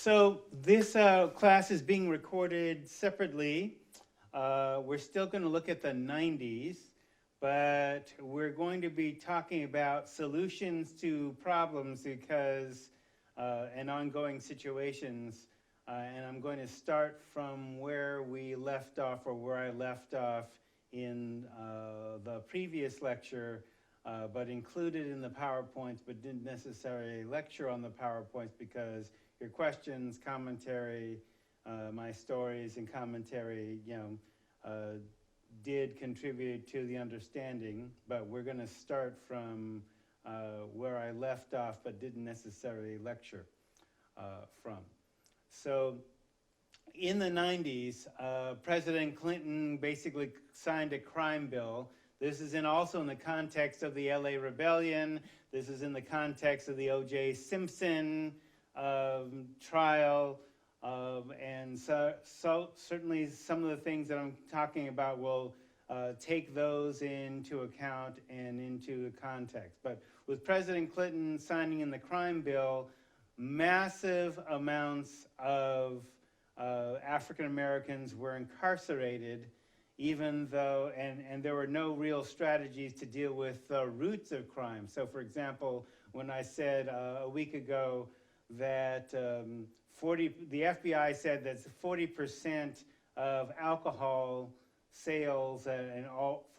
So this class is being recorded separately. We're still going to look at the 90s, but we're going to be talking about solutions to problems because and ongoing situations. And I'm going to start from where we left off, or where I left off in the previous lecture, but included in the PowerPoints, but didn't necessarily lecture on the PowerPoints because your questions, commentary, my stories and commentary, did contribute to the understanding, but we're going to start from where I left off, but didn't necessarily lecture from. So in the 90s, President Clinton basically signed a crime bill. This is also in the context of the LA Rebellion. This is in the context of the O.J. Simpson trial. And so certainly some of the things that I'm talking about will take those into account and into context. But with President Clinton signing in the crime bill, massive amounts of African Americans were incarcerated, even though, and there were no real strategies to deal with the roots of crime. So for example, when I said a week ago that the FBI said that 40% of alcohol sales and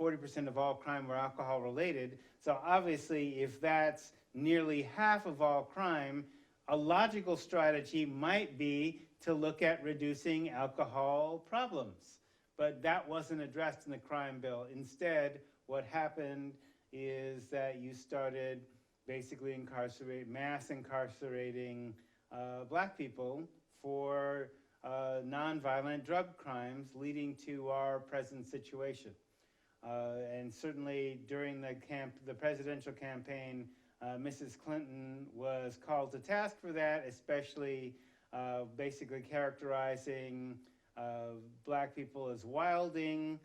40% of all crime were alcohol related. So obviously, if that's nearly half of all crime, a logical strategy might be to look at reducing alcohol problems. But that wasn't addressed in the crime bill. Instead, what happened is that you started basically mass incarcerating black people for nonviolent drug crimes, leading to our present situation. And certainly during the presidential campaign, Mrs. Clinton was called to task for that, especially basically characterizing black people as wilding.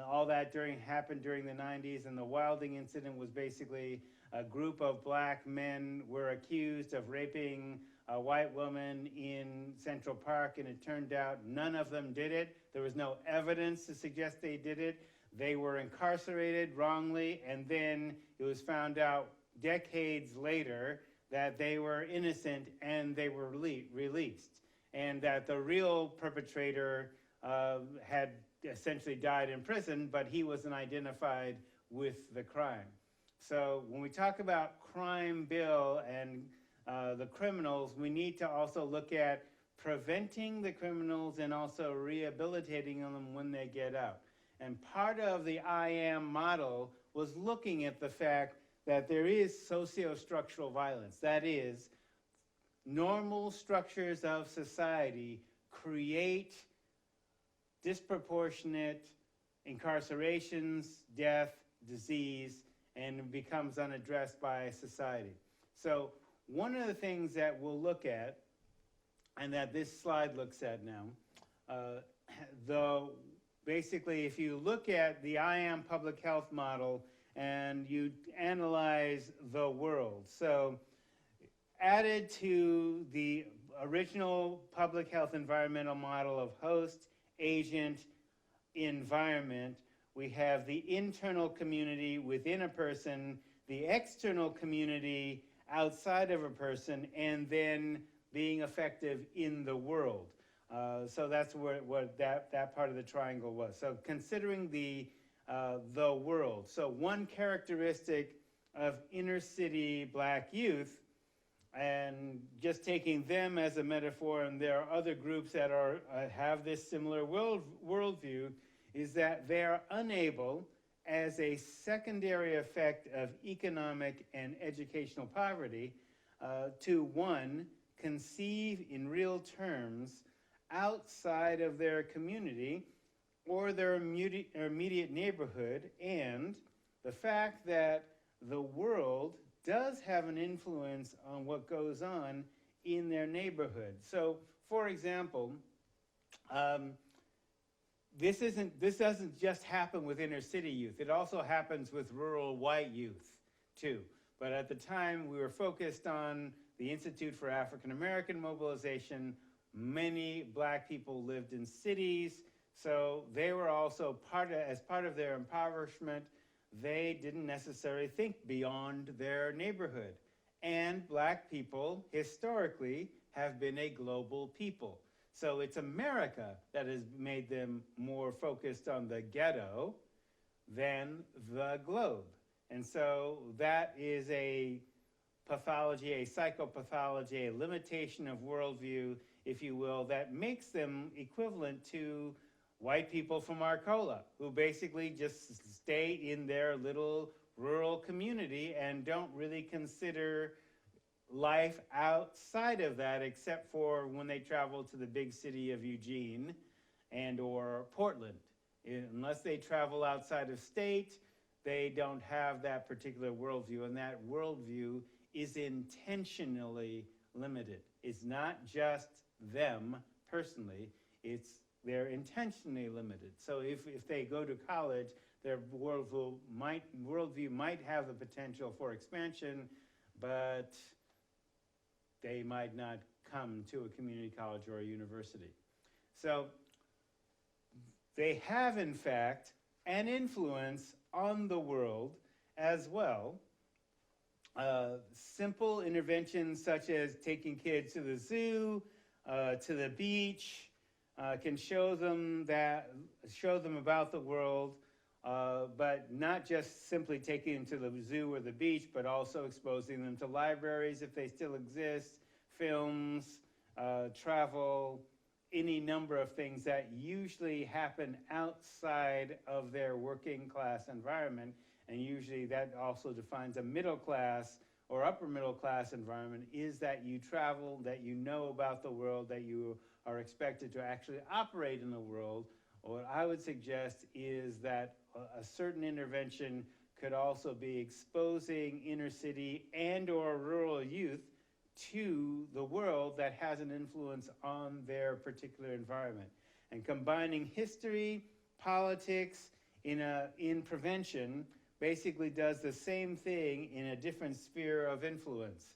All that happened during the 90s, and the wilding incident was basically a group of black men were accused of raping a white woman in Central Park, and it turned out none of them did it. There was no evidence to suggest they did it. They were incarcerated wrongly, and then it was found out decades later that they were innocent and they were released, and that the real perpetrator had essentially died in prison, but he wasn't identified with the crime. So when we talk about crime bill and the criminals, we need to also look at preventing the criminals and also rehabilitating them when they get out. And part of the I-AM model was looking at the fact that there is socio-structural violence. That is, normal structures of society create disproportionate incarcerations, death, disease, and it becomes unaddressed by society. So one of the things that we'll look at, and that this slide looks at now, basically if you look at the I-AM public health model and you analyze the world, so added to the original public health environmental model of host, agent, environment, we have the internal community within a person, the external community outside of a person, and then being effective in the world. So that's what that part of the triangle was. So considering the world. So one characteristic of inner city black youth, and just taking them as a metaphor, and there are other groups that have this similar worldview, is that they are unable, as a secondary effect of economic and educational poverty, to one, conceive in real terms outside of their community or their immediate neighborhood, and the fact that the world does have an influence on what goes on in their neighborhood. So, for example, this doesn't just happen with inner city youth. It also happens with rural white youth too. But at the time, we were focused on the Institute for African American Mobilization, many black people lived in cities, so they were also as part of their impoverishment, they didn't necessarily think beyond their neighborhood. And black people, historically, have been a global people. So it's America that has made them more focused on the ghetto than the globe. And so that is a pathology, a psychopathology, a limitation of worldview, if you will, that makes them equivalent to white people from Arcola, who basically just stay in their little rural community and don't really consider life outside of that, except for when they travel to the big city of Eugene and or Portland. Unless they travel outside of state, they don't have that particular worldview, and that worldview is intentionally limited. It's not just them personally, they're intentionally limited. So if they go to college, their worldview might have the potential for expansion, but they might not come to a community college or a university. So they have, in fact, an influence on the world as well. Simple interventions such as taking kids to the zoo, to the beach, can show them about the world, but not just simply taking them to the zoo or the beach, but also exposing them to libraries if they still exist, films, travel, any number of things that usually happen outside of their working class environment. And usually that also defines a middle class or upper middle class environment, is that you travel, that you know about the world, that you are expected to actually operate in the world. What I would suggest is that a certain intervention could also be exposing inner city and or rural youth to the world that has an influence on their particular environment. And combining history, politics in prevention basically does the same thing in a different sphere of influence.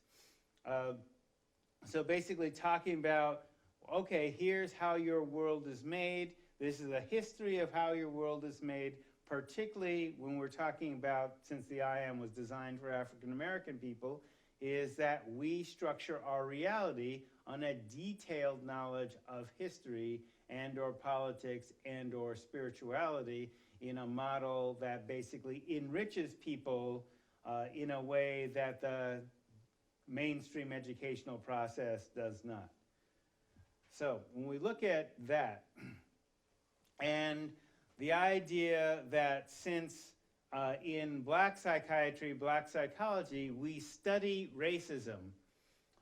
So basically talking about, okay, here's how your world is made. This is a history of how your world is made, particularly when we're talking about, since the IAM was designed for African American people, is that we structure our reality on a detailed knowledge of history and or politics and or spirituality in a model that basically enriches people in a way that the mainstream educational process does not. So when we look at that, and the idea that since in black psychiatry, black psychology, we study racism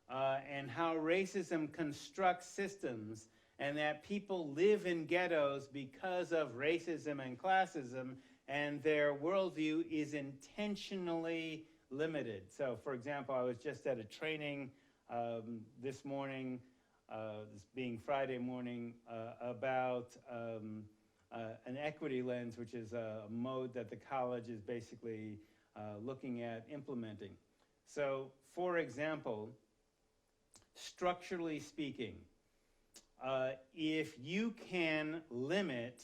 and how racism constructs systems, and that people live in ghettos because of racism and classism, and their worldview is intentionally limited. So for example, I was just at a training this morning, this being Friday morning, about an equity lens, which is a mode that the college is basically looking at implementing. So for example, structurally speaking, if you can limit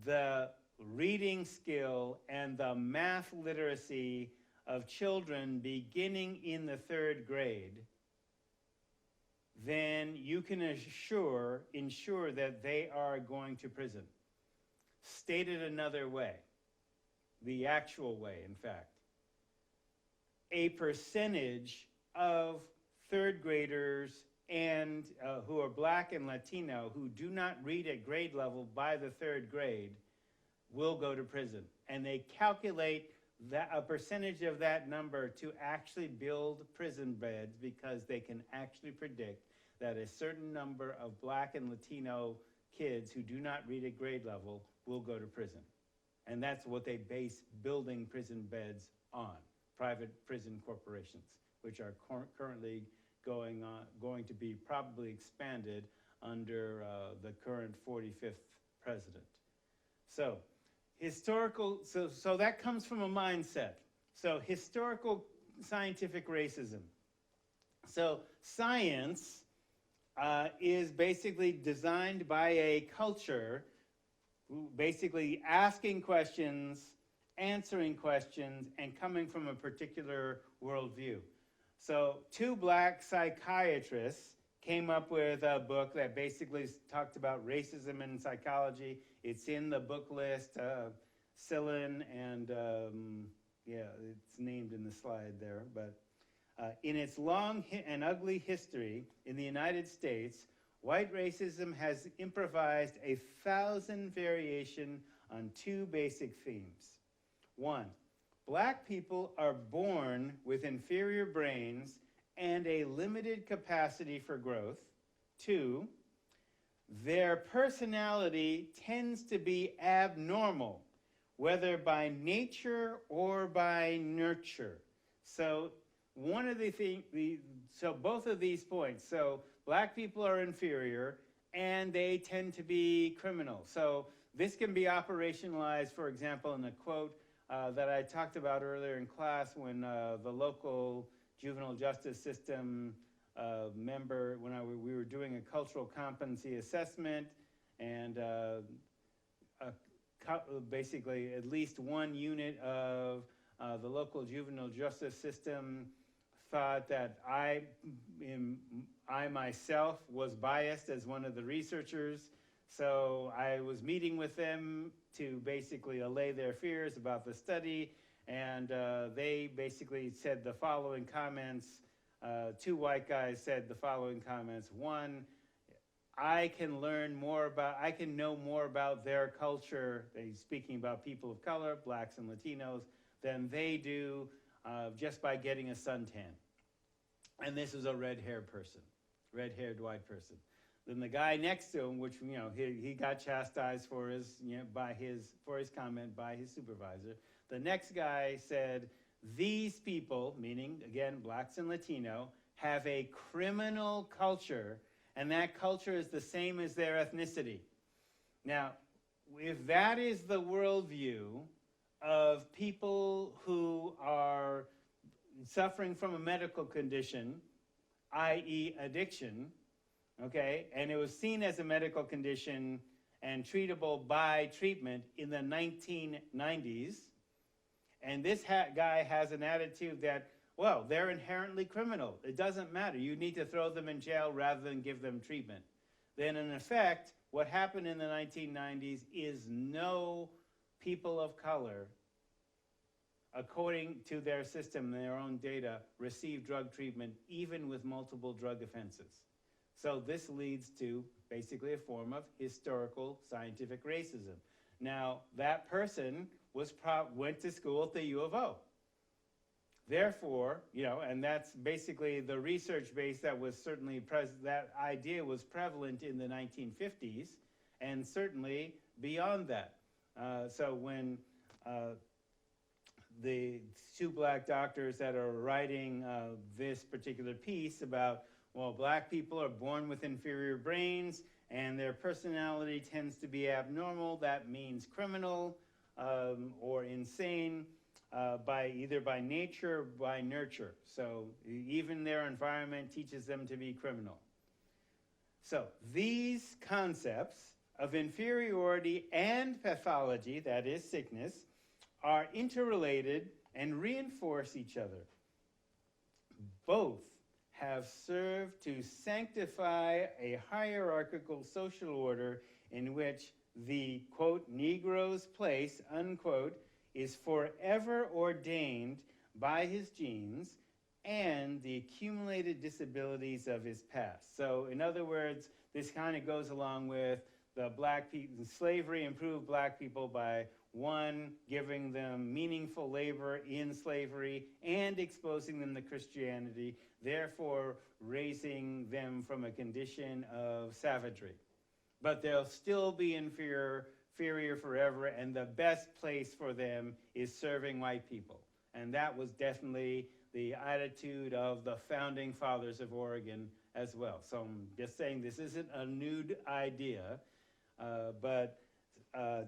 the reading skill and the math literacy of children beginning in the 3rd grade, then you can ensure that they are going to prison. Stated another way, the actual way, in fact, a percentage of 3rd graders and who are black and Latino who do not read at grade level by the 3rd grade will go to prison. And they calculate that a percentage of that number to actually build prison beds, because they can actually predict that a certain number of black and Latino kids who do not read at grade level will go to prison. And that's what they base building prison beds on, private prison corporations, which are currently going to be probably expanded under the current 45th president. So so that comes from a mindset. So historical scientific racism. So science is basically designed by a culture, basically asking questions, answering questions, and coming from a particular worldview. So two black psychiatrists came up with a book that basically talked about racism in psychology. It's in the book list, Sillin, and yeah, it's named in the slide there. But in its long and ugly history in the United States, white racism has improvised 1,000 variations on two basic themes. One, black people are born with inferior brains and a limited capacity for growth. Two, their personality tends to be abnormal, whether by nature or by nurture. So one of the things, so both of these points, so black people are inferior and they tend to be criminal. So this can be operationalized, for example, in a quote that I talked about earlier in class when the local juvenile justice system member, when we were doing a cultural competency assessment, and basically at least one unit of the local juvenile justice system thought that I myself was biased as one of the researchers. So I was meeting with them to basically allay their fears about the study, and they basically said the following comments. Two white guys said the following comments. One, I can know more about their culture, speaking about people of color, blacks and Latinos, than they do just by getting a suntan. And this is a red-haired white person. Then the guy next to him, which he got chastised for his comment by his supervisor. The next guy said, "These people," meaning again blacks and Latino, "have a criminal culture, and that culture is the same as their ethnicity." Now, if that is the worldview of people who are suffering from a medical condition, i.e. addiction, okay, and it was seen as a medical condition and treatable by treatment in the 1990s, and this guy has an attitude that, well, they're inherently criminal. It doesn't matter. You need to throw them in jail rather than give them treatment. Then in effect, what happened in the 1990s is no people of color, according to their system, their own data, receive drug treatment even with multiple drug offenses. So this leads to basically a form of historical scientific racism. Now, that person went to school at the U of O. Therefore, and that's basically the research base that was certainly that idea was prevalent in the 1950s, and certainly beyond that. So when the two black doctors that are writing this particular piece about, well, black people are born with inferior brains and their personality tends to be abnormal, that means criminal or insane, either by nature or by nurture. So even their environment teaches them to be criminal. So these concepts of inferiority and pathology, that is sickness, are interrelated and reinforce each other. Both have served to sanctify a hierarchical social order in which the, quote, Negro's place, unquote, is forever ordained by his genes and the accumulated disabilities of his past. So in other words, this kind of goes along with the black people, slavery improved black people by, one, giving them meaningful labor in slavery and exposing them to Christianity, therefore raising them from a condition of savagery. But they'll still be inferior forever, and the best place for them is serving white people. And that was definitely the attitude of the founding fathers of Oregon as well. So I'm just saying this isn't a new idea, but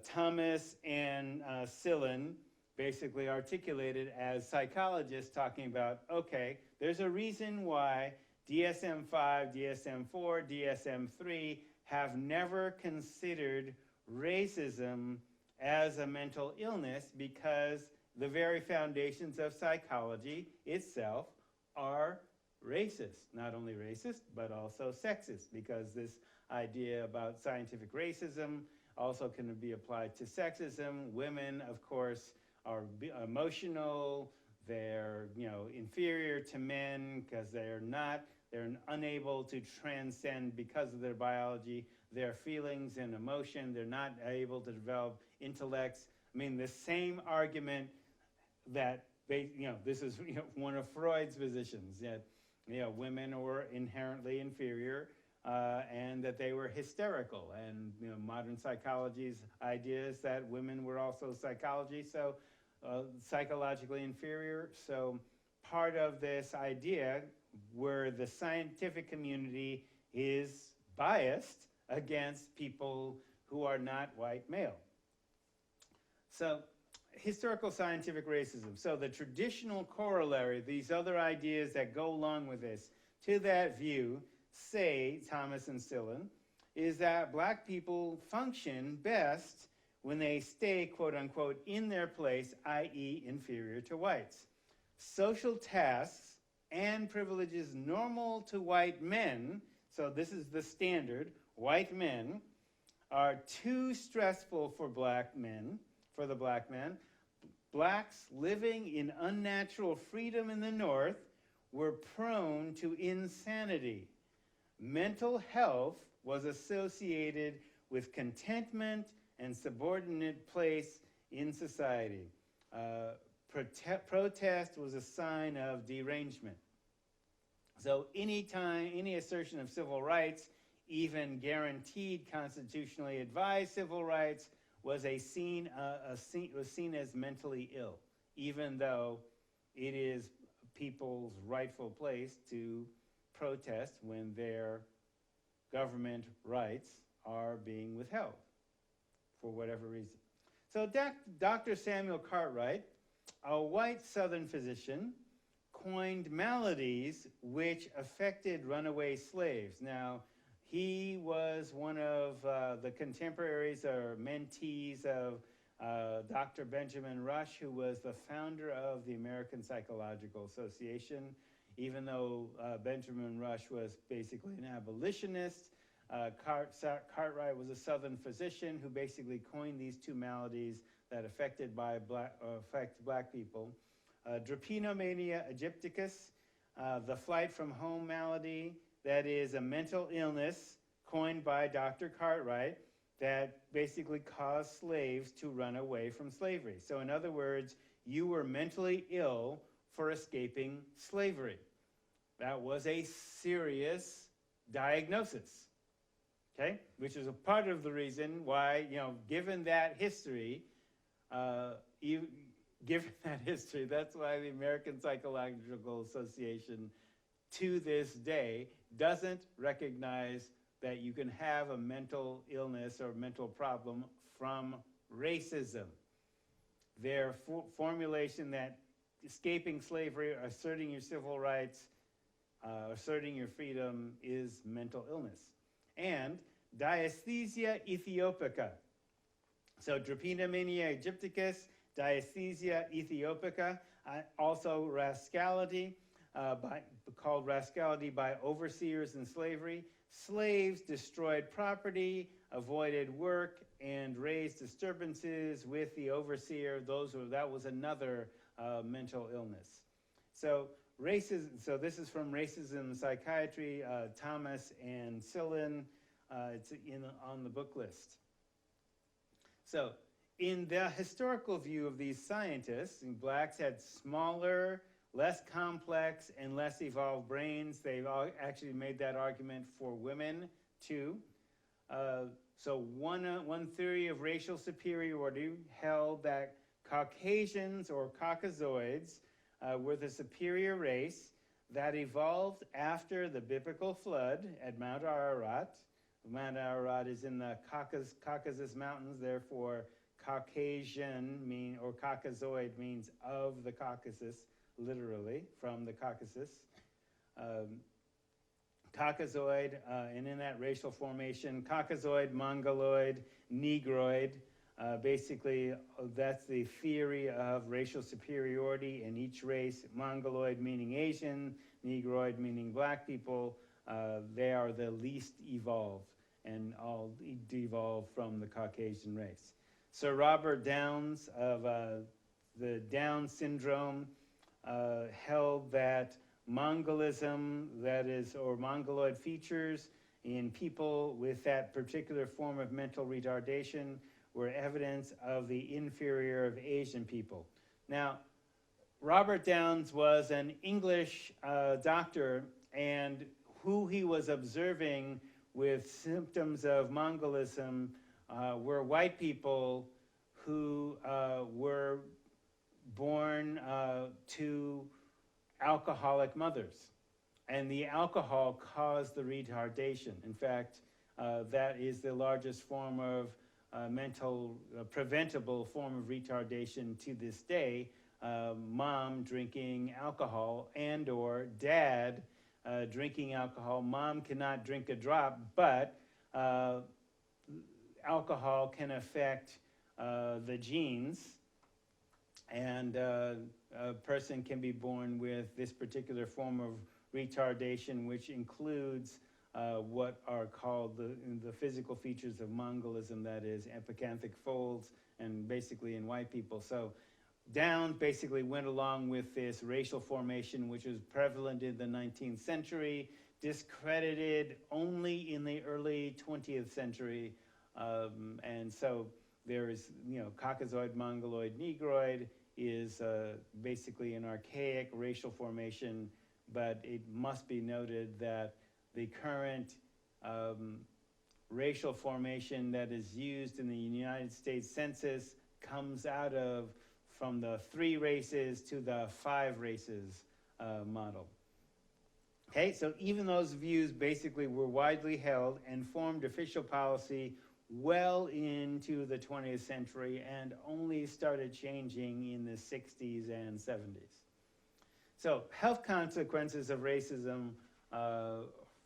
Thomas and Sillin basically articulated as psychologists talking about, okay, there's a reason why DSM-5, DSM-4, DSM-3 have never considered racism as a mental illness because the very foundations of psychology itself are racist. Not only racist, but also sexist, because this idea about scientific racism also can be applied to sexism. Women, of course, are emotional. They're, inferior to men because they're unable to transcend, because of their biology, their feelings and emotion. They're not able to develop intellects. I mean, the same argument that this is one of Freud's positions, that women were inherently inferior and that they were hysterical, and modern psychology's idea is that women were also psychologically inferior. So part of this idea where the scientific community is biased against people who are not white male. So historical scientific racism. So the traditional corollary, these other ideas that go along with this, to that view, say Thomas and Sillin, is that black people function best when they stay, quote unquote, in their place, i.e. inferior to whites. Social tasks and privileges normal to white men, so this is the standard, white men, are too stressful for the black man. Blacks living in unnatural freedom in the North were prone to insanity. Mental health was associated with contentment and subordinate place in society. Protest was a sign of derangement. So any assertion of civil rights, even guaranteed constitutionally advised civil rights, was seen as mentally ill, even though it is people's rightful place to protest when their government rights are being withheld for whatever reason. So Dr. Samuel Cartwright, a white Southern physician, coined maladies which affected runaway slaves. Now, he was one of the contemporaries or mentees of Dr. Benjamin Rush, who was the founder of the American Psychological Association. Even though Benjamin Rush was basically an abolitionist, Cartwright was a Southern physician who basically coined these two maladies that affect black people. Drapetomania aegypticus, the flight from home malady, that is a mental illness coined by Dr. Cartwright that basically caused slaves to run away from slavery. So in other words, you were mentally ill for escaping slavery. That was a serious diagnosis, okay? Which is a part of the reason why, given that history, that's why the American Psychological Association to this day doesn't recognize that you can have a mental illness or mental problem from racism. Their formulation that escaping slavery, asserting your civil rights, asserting your freedom is mental illness. And diaesthesia ethiopica. So drapetomania aegypticus, diaesthesia ethiopica, also rascality, called rascality by overseers in slavery. Slaves destroyed property, avoided work, and raised disturbances with the overseer. That was another mental illness. So racism. So this is from Racism and Psychiatry, Thomas and Sillin. It's on the book list. So in the historical view of these scientists, blacks had smaller, less complex, and less evolved brains. They've actually made that argument for women too. So one theory of racial superiority held that Caucasians or Caucasoids were the superior race that evolved after the biblical flood at Mount Ararat. Mount Ararat is in the Caucasus Mountains, therefore Caucasian or Caucasoid means of the Caucasus, literally, from the Caucasus. Caucasoid, and in that racial formation, Caucasoid, Mongoloid, Negroid. Basically, that's the theory of racial superiority in each race. Mongoloid meaning Asian, Negroid meaning black people. They are the least evolved and all devolved from the Caucasian race. Sir Robert Downes of the Down syndrome held that Mongolism, that is, or Mongoloid features in people with that particular form of mental retardation were evidence of the inferior of Asian people. Now, Robert Downes was an English doctor, and who he was observing with symptoms of Mongolism were white people who were born to alcoholic mothers. And the alcohol caused the retardation. In fact, that is the largest form of preventable form of retardation to this day. Mom drinking alcohol and or dad drinking alcohol. Mom cannot drink a drop, but alcohol can affect the genes, and a person can be born with this particular form of retardation, which includes what are called the physical features of Mongolism, that is epicanthic folds, and basically in white people. So Downes basically went along with this racial formation, which was prevalent in the 19th century, discredited only in the early 20th century. And so there is, Caucasoid, Mongoloid, Negroid is basically an archaic racial formation, but it must be noted that the current racial formation that is used in the United States Census comes out of from the 3 races to the 5 races model. Okay, so even those views basically were widely held and formed official policy well into the 20th century and only started changing in the 60s and 70s. So health consequences of racism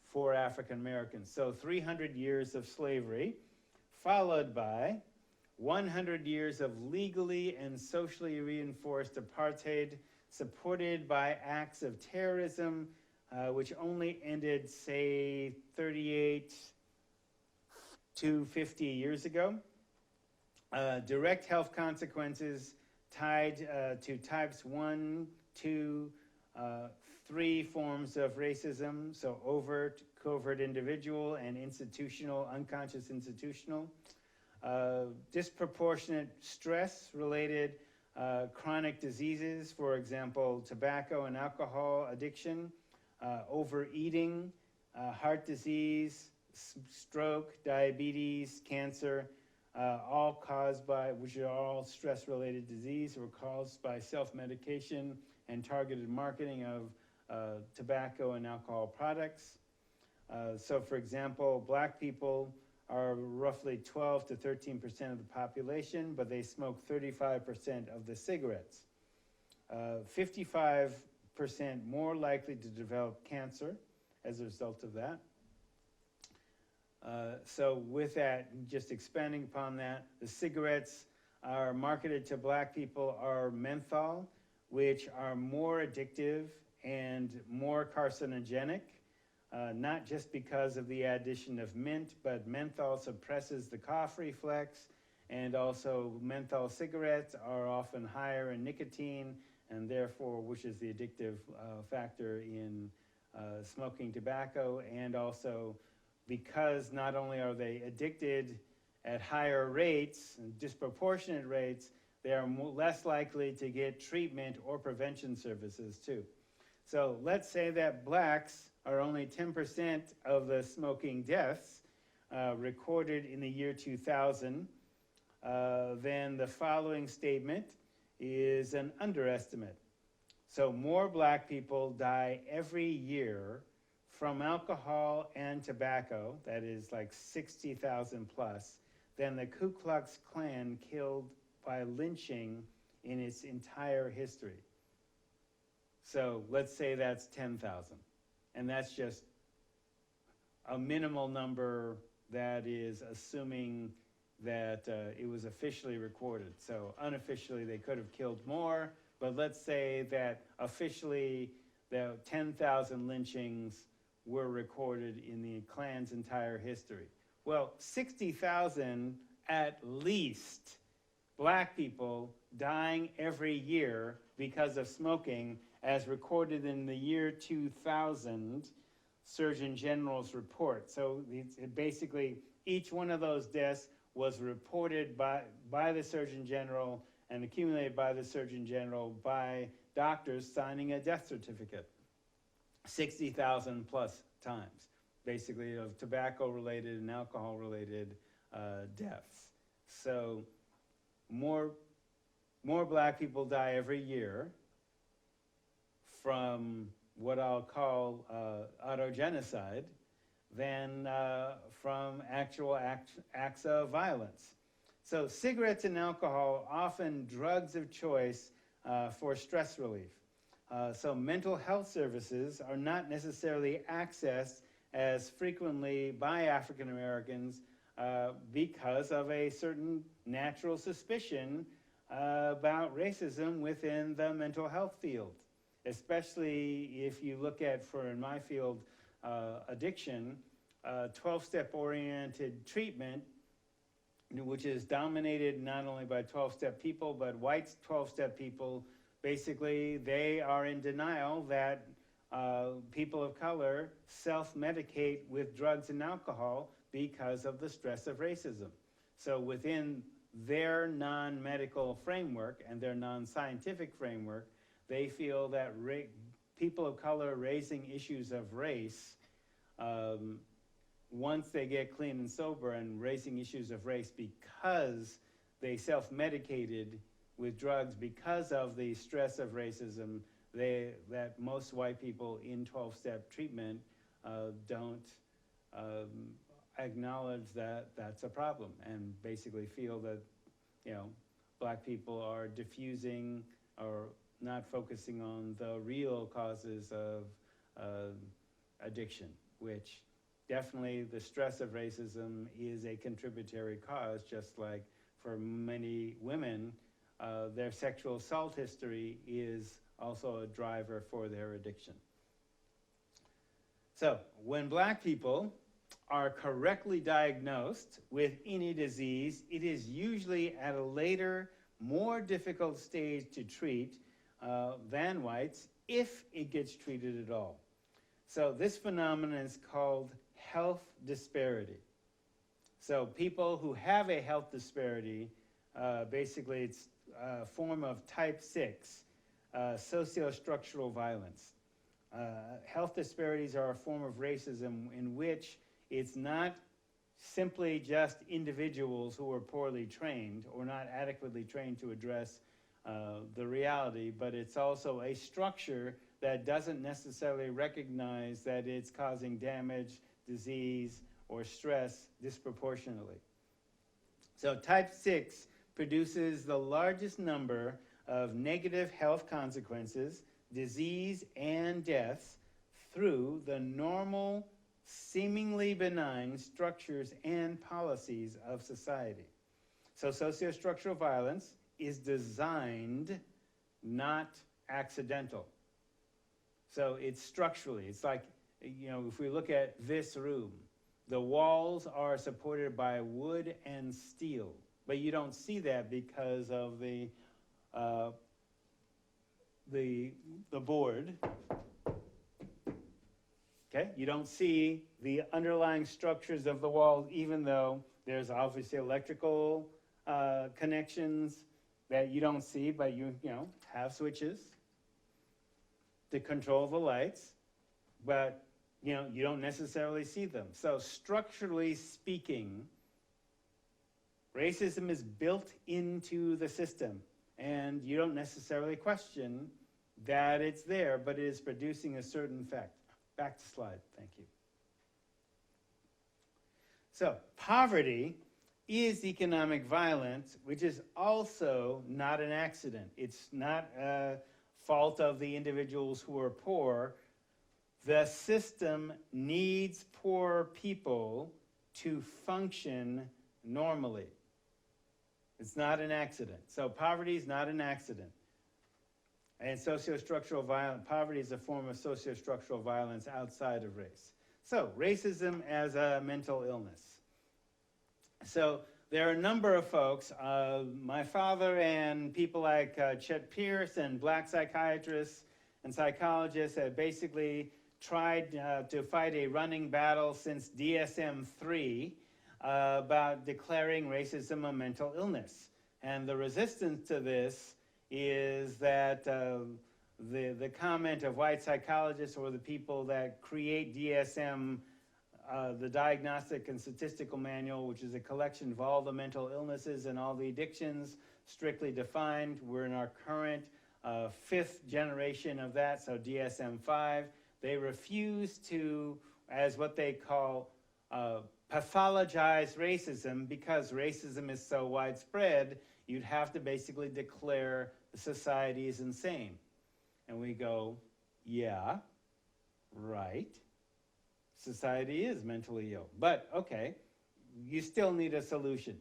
for African Americans. So 300 years of slavery, followed by 100 years of legally and socially reinforced apartheid, supported by acts of terrorism, which only ended, say, 38 to 50 years ago. Direct health consequences tied to types 1, 2, 3 forms of racism, so overt, covert individual, and institutional, unconscious institutional. Disproportionate stress-related chronic diseases, for example, tobacco and alcohol addiction, overeating, heart disease, stroke, diabetes, cancer, all caused by, which are all stress-related disease, or caused by self-medication and targeted marketing of tobacco and alcohol products. So, for example, black people are roughly 12 to 13% of the population, but they smoke 35% of the cigarettes. 55% more likely to develop cancer as a result of that. So with that, just expanding upon that, the cigarettes are marketed to black people are menthol, which are more addictive and more carcinogenic. Not just because of the addition of mint, but menthol suppresses the cough reflex, and also menthol cigarettes are often higher in nicotine, and therefore, which is the addictive factor in smoking tobacco, and also because not only are they addicted at higher rates, disproportionate rates, they are less likely to get treatment or prevention services too. So let's say that blacks are only 10% of the smoking deaths recorded in the year 2000, then the following statement is an underestimate. So more black people die every year from alcohol and tobacco, that is like 60,000 plus, than the Ku Klux Klan killed by lynching in its entire history. So let's say that's 10,000. And that's just a minimal number that is assuming that it was officially recorded. So unofficially, they could have killed more, but let's say that officially the 10,000 lynchings were recorded in the Klan's entire history. Well, 60,000 at least black people dying every year because of smoking, as recorded in the year 2000 Surgeon General's report. So basically, each one of those deaths was reported by the Surgeon General and accumulated by the Surgeon General by doctors signing a death certificate. 60,000 plus times, basically, of tobacco-related and alcohol-related deaths. So more black people die every year from what I'll call autogenocide than from actual acts of violence. So cigarettes and alcohol, often drugs of choice for stress relief. So mental health services are not necessarily accessed as frequently by African Americans because of a certain natural suspicion about racism within the mental health field, especially if you look at, in my field, addiction, 12-step oriented treatment, which is dominated not only by 12-step people, but white 12-step people. Basically, they are in denial that people of color self-medicate with drugs and alcohol because of the stress of racism. So within their non-medical framework and their non-scientific framework, they feel that people of color raising issues of race, once they get clean and sober, and raising issues of race because they self-medicated with drugs because of the stress of racism, that most white people in 12-step treatment don't acknowledge that that's a problem, and basically feel that, black people are diffusing or not focusing on the real causes of addiction, which definitely the stress of racism is a contributory cause, just like for many women, their sexual assault history is also a driver for their addiction. So when black people are correctly diagnosed with any disease, it is usually at a later, more difficult stage to treat than whites, if it gets treated at all. So this phenomenon is called health disparity. So people who have a health disparity, basically it's a form of type 6, socio-structural violence. Health disparities are a form of racism in which it's not simply just individuals who are poorly trained or not adequately trained to address the reality, but it's also a structure that doesn't necessarily recognize that it's causing damage, disease, or stress disproportionately. So type 6 produces the largest number of negative health consequences, disease, and deaths through the normal, seemingly benign structures and policies of society. So socio-structural violence is designed, not accidental. So it's structurally, it's like, if we look at this room, the walls are supported by wood and steel, but you don't see that because of the board. Okay, you don't see the underlying structures of the walls, even though there's obviously electrical connections that you don't see, but you have switches to control the lights, but you don't necessarily see them. So structurally speaking, racism is built into the system, and you don't necessarily question that it's there, but it is producing a certain effect. Back to slide, thank you. So poverty is economic violence, which is also not an accident. It's not a fault of the individuals who are poor the system needs poor people to function normally. It's not an accident. So poverty is not an accident. And socio-structural violence, poverty is a form of socio-structural violence outside of race. So racism as a mental illness. So there are a number of folks, my father and people like Chet Pierce and black psychiatrists and psychologists have basically tried to fight a running battle since DSM-3 about declaring racism a mental illness. And the resistance to this is that the comment of white psychologists or the people that create DSM, the Diagnostic and Statistical Manual, which is a collection of all the mental illnesses and all the addictions strictly defined. We're in our current 5th generation of that, so DSM-5. They refuse to, as what they call pathologize racism, because racism is so widespread, you'd have to basically declare the society is insane. And we go, yeah, right. Society is mentally ill. But, okay, you still need a solution.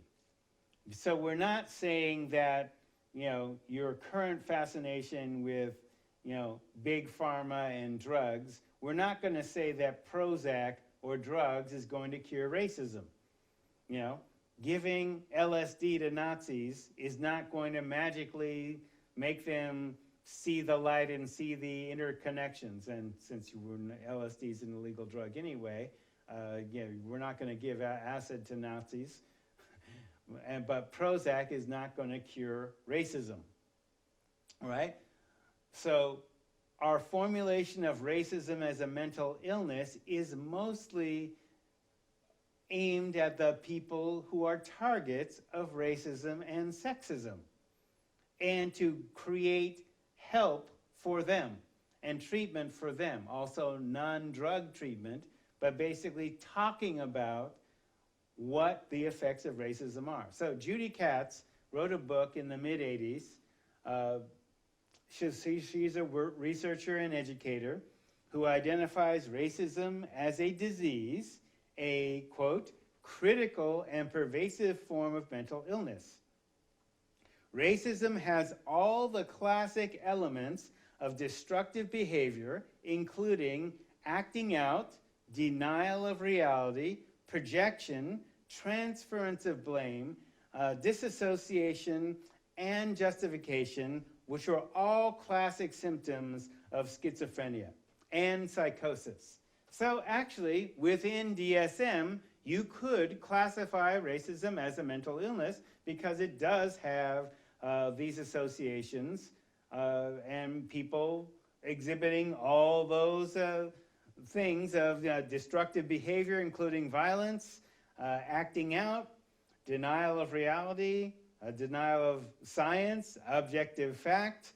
So we're not saying that, your current fascination with, big pharma and drugs, we're not going to say that Prozac or drugs is going to cure racism. Giving LSD to Nazis is not going to magically make them see the light and see the interconnections. And since LSD is an illegal drug anyway, we're not going to give acid to Nazis. But Prozac is not going to cure racism. All right? So our formulation of racism as a mental illness is mostly aimed at the people who are targets of racism and sexism, and to create help for them and treatment for them. Also non-drug treatment, but basically talking about what the effects of racism are. So Judy Katz wrote a book in the mid-'80s. She's a researcher and educator who identifies racism as a disease, a, quote, critical and pervasive form of mental illness. Racism has all the classic elements of destructive behavior, including acting out, denial of reality, projection, transference of blame, disassociation, and justification, which are all classic symptoms of schizophrenia and psychosis. So actually, within DSM, you could classify racism as a mental illness because it does have these associations and people exhibiting all those things of destructive behavior, including violence, acting out, denial of reality, denial of science, objective fact,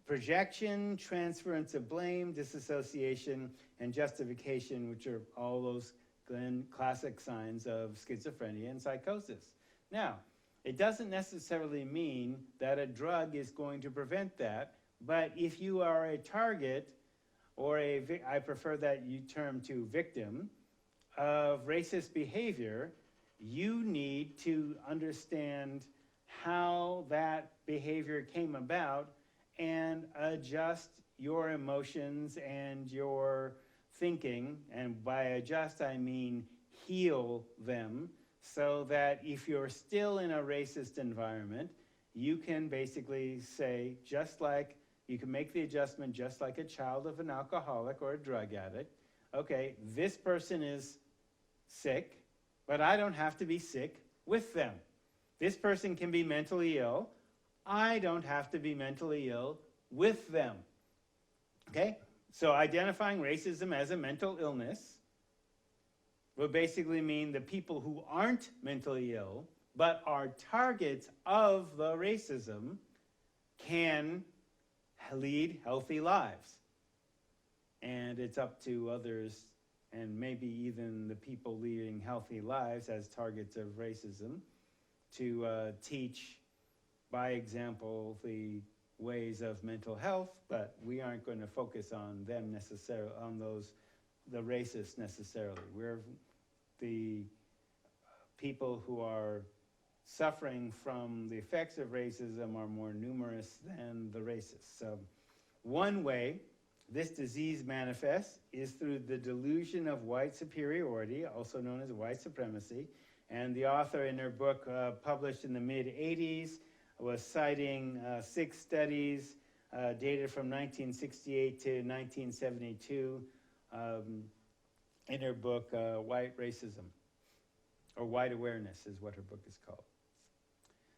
projection, transference of blame, disassociation, and justification, which are all those classic signs of schizophrenia and psychosis. Now, it doesn't necessarily mean that a drug is going to prevent that, but if you are a target, or I prefer that term to victim, of racist behavior, you need to understand how that behavior came about and adjust your emotions and your thinking, and by adjust I mean heal them, so that if you're still in a racist environment, you can basically say, just like, you can make the adjustment just like a child of an alcoholic or a drug addict. Okay, this person is sick, but I don't have to be sick with them. This person can be mentally ill. I don't have to be mentally ill with them. Okay? So identifying racism as a mental illness would basically mean the people who aren't mentally ill but are targets of the racism can lead healthy lives. And it's up to others, and maybe even the people leading healthy lives as targets of racism, to teach by example the ways of mental health, but we aren't going to focus on them necessarily, on the racists necessarily. We're the people who are suffering from the effects of racism are more numerous than the racists. So one way this disease manifests is through the delusion of white superiority, also known as white supremacy. And the author in her book published in the mid-'80s was citing 6 studies dated from 1968 to 1972 in her book, White Racism, or White Awareness is what her book is called.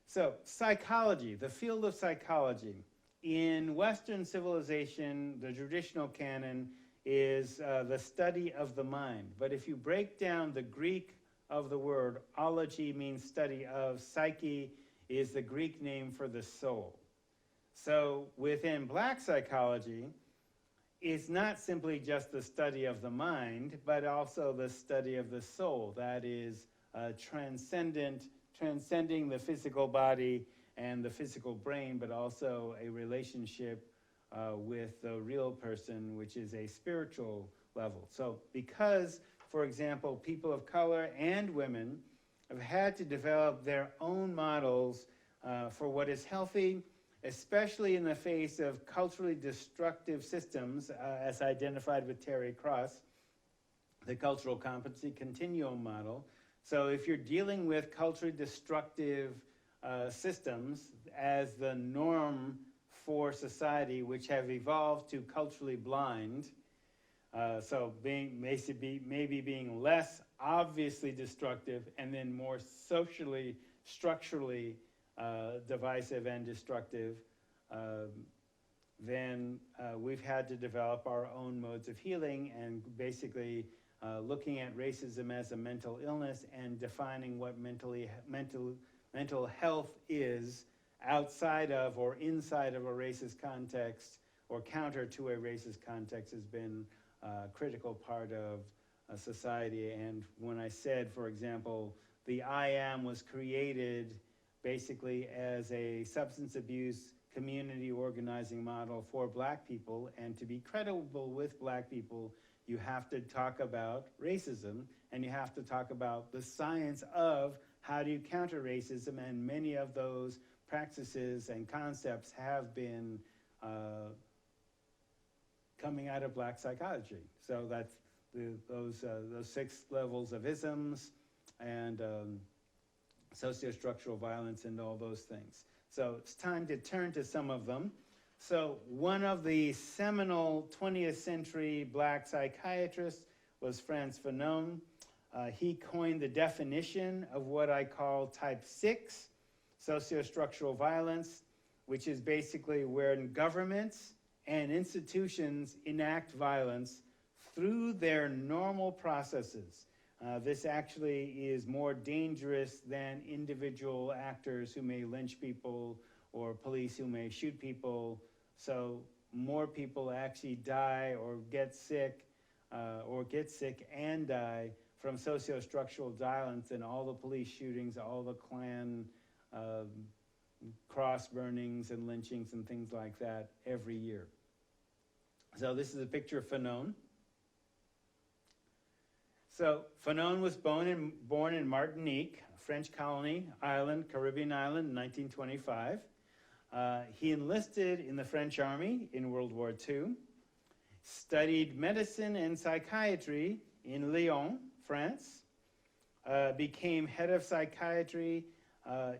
So psychology, the field of psychology. In Western civilization, the traditional canon is the study of the mind. But if you break down the Greek of the word, ology means study of, psyche is the Greek name for the soul. So within Black psychology, it's not simply just the study of the mind, but also the study of the soul. That is transcending the physical body and the physical brain, but also a relationship with the real person, which is a spiritual level. So because, for example, people of color and women have had to develop their own models for what is healthy, especially in the face of culturally destructive systems, as identified with Terry Cross, the cultural competency continuum model. So if you're dealing with culturally destructive systems as the norm for society, which have evolved to culturally blind, so maybe being less obviously destructive and then more socially, structurally divisive and destructive, then we've had to develop our own modes of healing and basically looking at racism as a mental illness and defining what mental health is outside of or inside of a racist context or counter to a racist context has been a critical part of society. And when I said, for example, the I Am was created basically as a substance abuse community organizing model for Black people, and to be credible with Black people, you have to talk about racism, and you have to talk about the science of how do you counter racism, and many of those practices and concepts have been coming out of Black psychology. So that's those 6 levels of isms and socio-structural violence and all those things. So it's time to turn to some of them. So one of the seminal 20th century Black psychiatrists was Frantz Fanon. He coined the definition of what I call type 6, socio-structural violence, which is basically when governments and institutions enact violence through their normal processes. This actually is more dangerous than individual actors who may lynch people or police who may shoot people. So more people actually die or get sick and die from socio-structural violence than all the police shootings, all the Klan cross burnings and lynchings and things like that every year. So this is a picture of Fanon. So Fanon was born in Martinique, a French colony island, Caribbean island, in 1925. He enlisted in the French army in World War II, studied medicine and psychiatry in Lyon, France, became head of psychiatry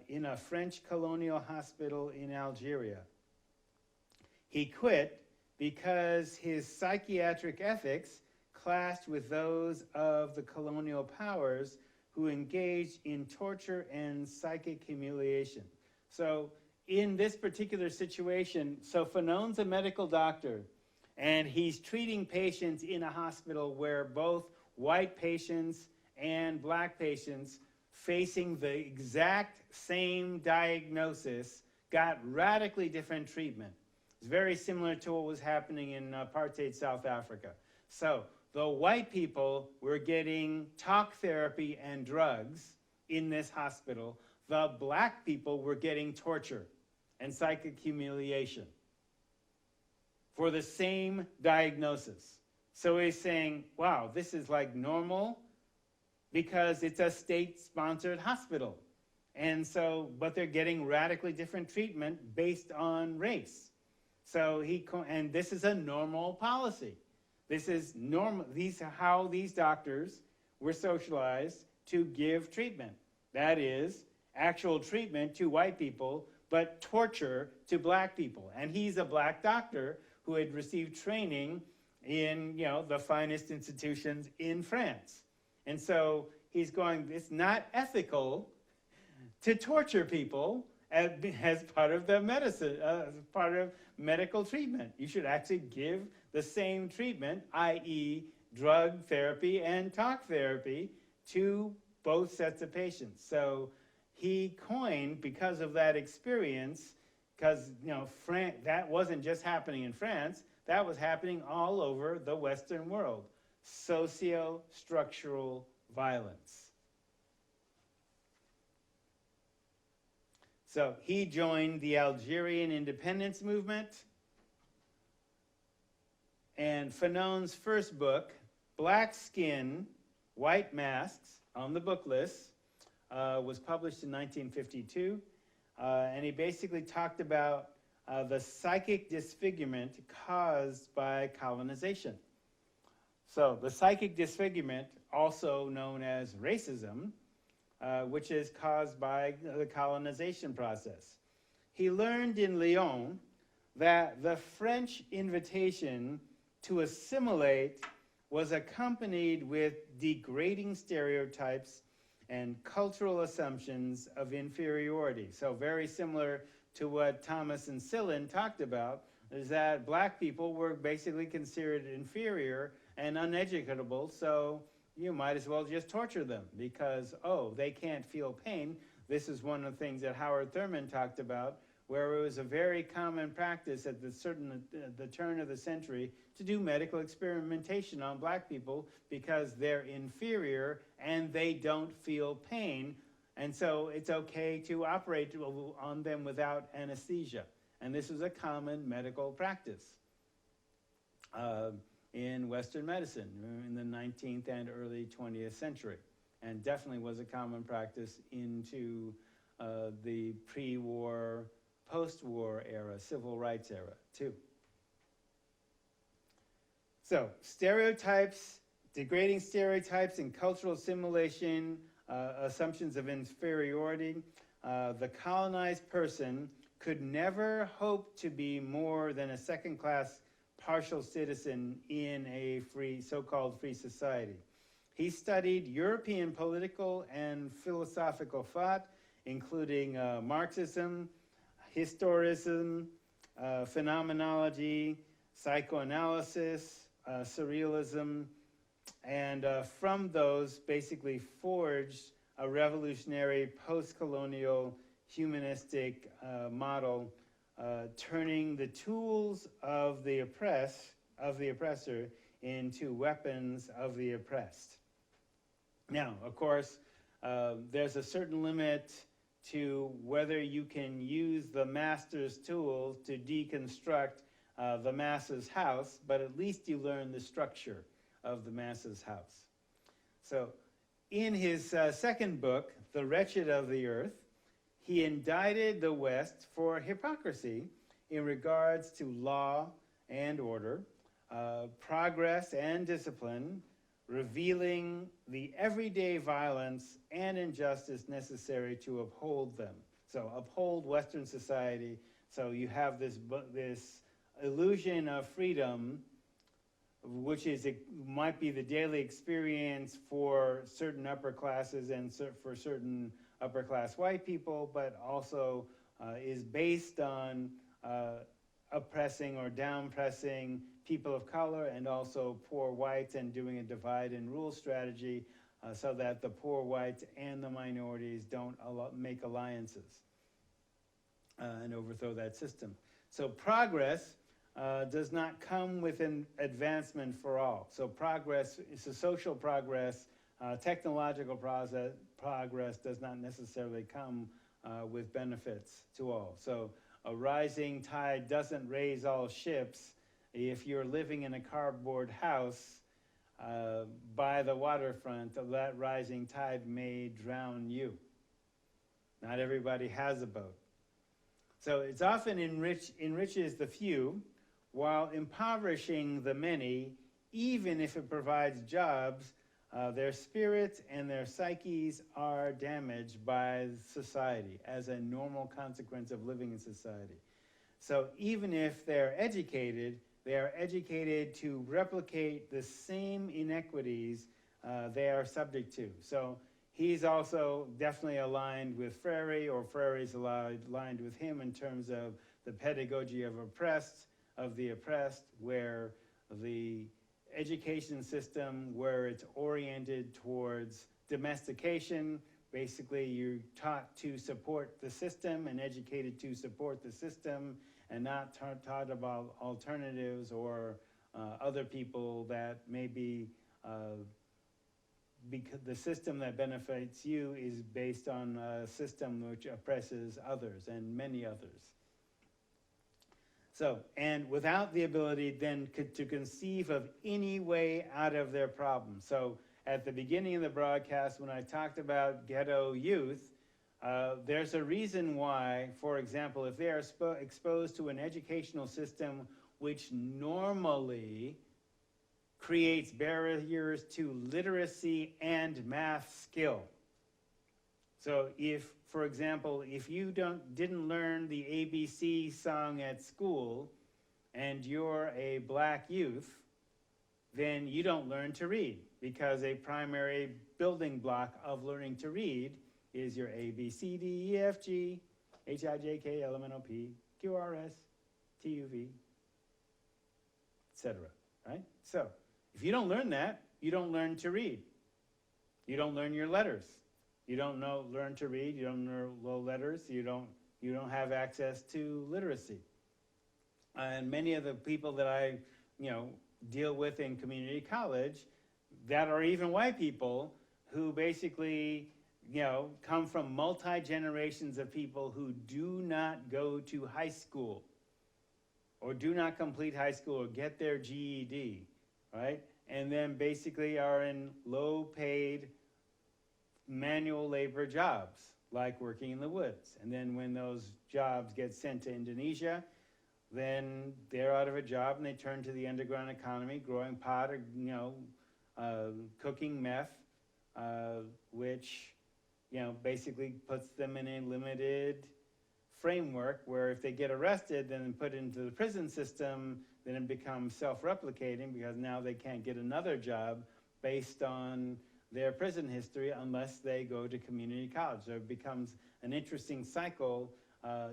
in a French colonial hospital in Algeria. He quit because his psychiatric ethics clashed with those of the colonial powers who engaged in torture and psychic humiliation. So in this particular situation, so Fanon's a medical doctor, and he's treating patients in a hospital where both white patients and Black patients facing the exact same diagnosis got radically different treatment. It's very similar to what was happening in apartheid South Africa. So the white people were getting talk therapy and drugs in this hospital. The Black people were getting torture. and psychic humiliation for the same diagnosis. So he's saying, wow, this is like normal because it's a state-sponsored hospital. And so, but they're getting radically different treatment based on race. So and this is a normal policy. This is normal. These are how these doctors were socialized to give treatment. That is, actual treatment to white people, but torture to black people. And he's a black doctor who had received training in, the finest institutions in France. And so he's going, it's not ethical to torture people as part of the medicine, part of medical treatment. You should actually give the same treatment, i.e. drug therapy and talk therapy, to both sets of patients. So he coined, because of that experience, because that wasn't just happening in France, that was happening all over the Western world. Socio-structural violence. So he joined the Algerian independence movement, and Fanon's first book, Black Skin, White Masks, on the book list, was published in 1952, and he basically talked about the psychic disfigurement caused by colonization. So the psychic disfigurement, also known as racism, which is caused by the colonization process. He learned in Lyon that the French invitation to assimilate was accompanied with degrading stereotypes and cultural assumptions of inferiority. So very similar to what Thomas and Sillin talked about, is that black people were basically considered inferior and uneducable, so you might as well just torture them because, they can't feel pain. This is one of the things that Howard Thurman talked about, where it was a very common practice at the turn of the century to do medical experimentation on black people because they're inferior and they don't feel pain. And so it's okay to operate on them without anesthesia. And this was a common medical practice in Western medicine in the 19th and early 20th century, and definitely was a common practice into the pre-war, post-war era, civil rights era, too. So, stereotypes, degrading stereotypes and cultural assimilation, assumptions of inferiority. The colonized person could never hope to be more than a second-class partial citizen in a free, so-called free society. He studied European political and philosophical thought, including Marxism, historicism, phenomenology, psychoanalysis, surrealism, and from those basically forged a revolutionary post-colonial humanistic model, turning the tools of the oppressor into weapons of the oppressed. Now, of course, there's a certain limit to whether you can use the master's tools to deconstruct the masses' house, but at least you learn the structure of the masses' house. So in his second book, The Wretched of the Earth, he indicted the West for hypocrisy in regards to law and order, progress and discipline, revealing the everyday violence and injustice necessary to uphold them. So uphold Western society. So you have this illusion of freedom, which might be the daily experience for certain upper classes and for certain upper class white people, but also is based on oppressing or downpressing people of color and also poor whites, and doing a divide and rule strategy so that the poor whites and the minorities don't make alliances and overthrow that system. So progress does not come with an advancement for all. So progress is a social progress. Technological progress does not necessarily come with benefits to all. So a rising tide doesn't raise all ships. If you're living in a cardboard house by the waterfront, that rising tide may drown you. Not everybody has a boat. So it's often enriches the few while impoverishing the many, even if it provides jobs. Their spirits and their psyches are damaged by society as a normal consequence of living in society. So even if they're educated, they are educated to replicate the same inequities they are subject to. So he's also definitely aligned with Freire, or Freire's aligned with him in terms of the pedagogy of the oppressed, where the education system, where it's oriented towards domestication. Basically, you're taught to support the system and educated to support the system, and not taught about alternatives or other people that may be, because the system that benefits you is based on a system which oppresses others and many others. So, and without the ability then to conceive of any way out of their problem. So at the beginning of the broadcast, when I talked about ghetto youth, there's a reason why, for example, if they are exposed to an educational system which normally creates barriers to literacy and math skill. So if, for example, if you didn't learn the ABC song at school and you're a black youth, then you don't learn to read, because a primary building block of learning to read is your A, B, C, D, E, F, G, H, I, J, K, L, M, N, O, P, Q, R, S, T, U, V, etc., right? So if you don't learn that, you don't learn to read. You don't learn your letters. You don't learn to read. You don't know letters. You don't have access to literacy. And many of the people that I, deal with in community college, that are even white people, who basically, come from multi-generations of people who do not go to high school, or do not complete high school, or get their GED, right? And then basically are in low-paid manual labor jobs, like working in the woods. And then when those jobs get sent to Indonesia, then they're out of a job and they turn to the underground economy, growing pot, or, cooking meth, which, basically puts them in a limited framework where if they get arrested, then put into the prison system, then it becomes self-replicating, because now they can't get another job based on their prison history unless they go to community college. So it becomes an interesting cycle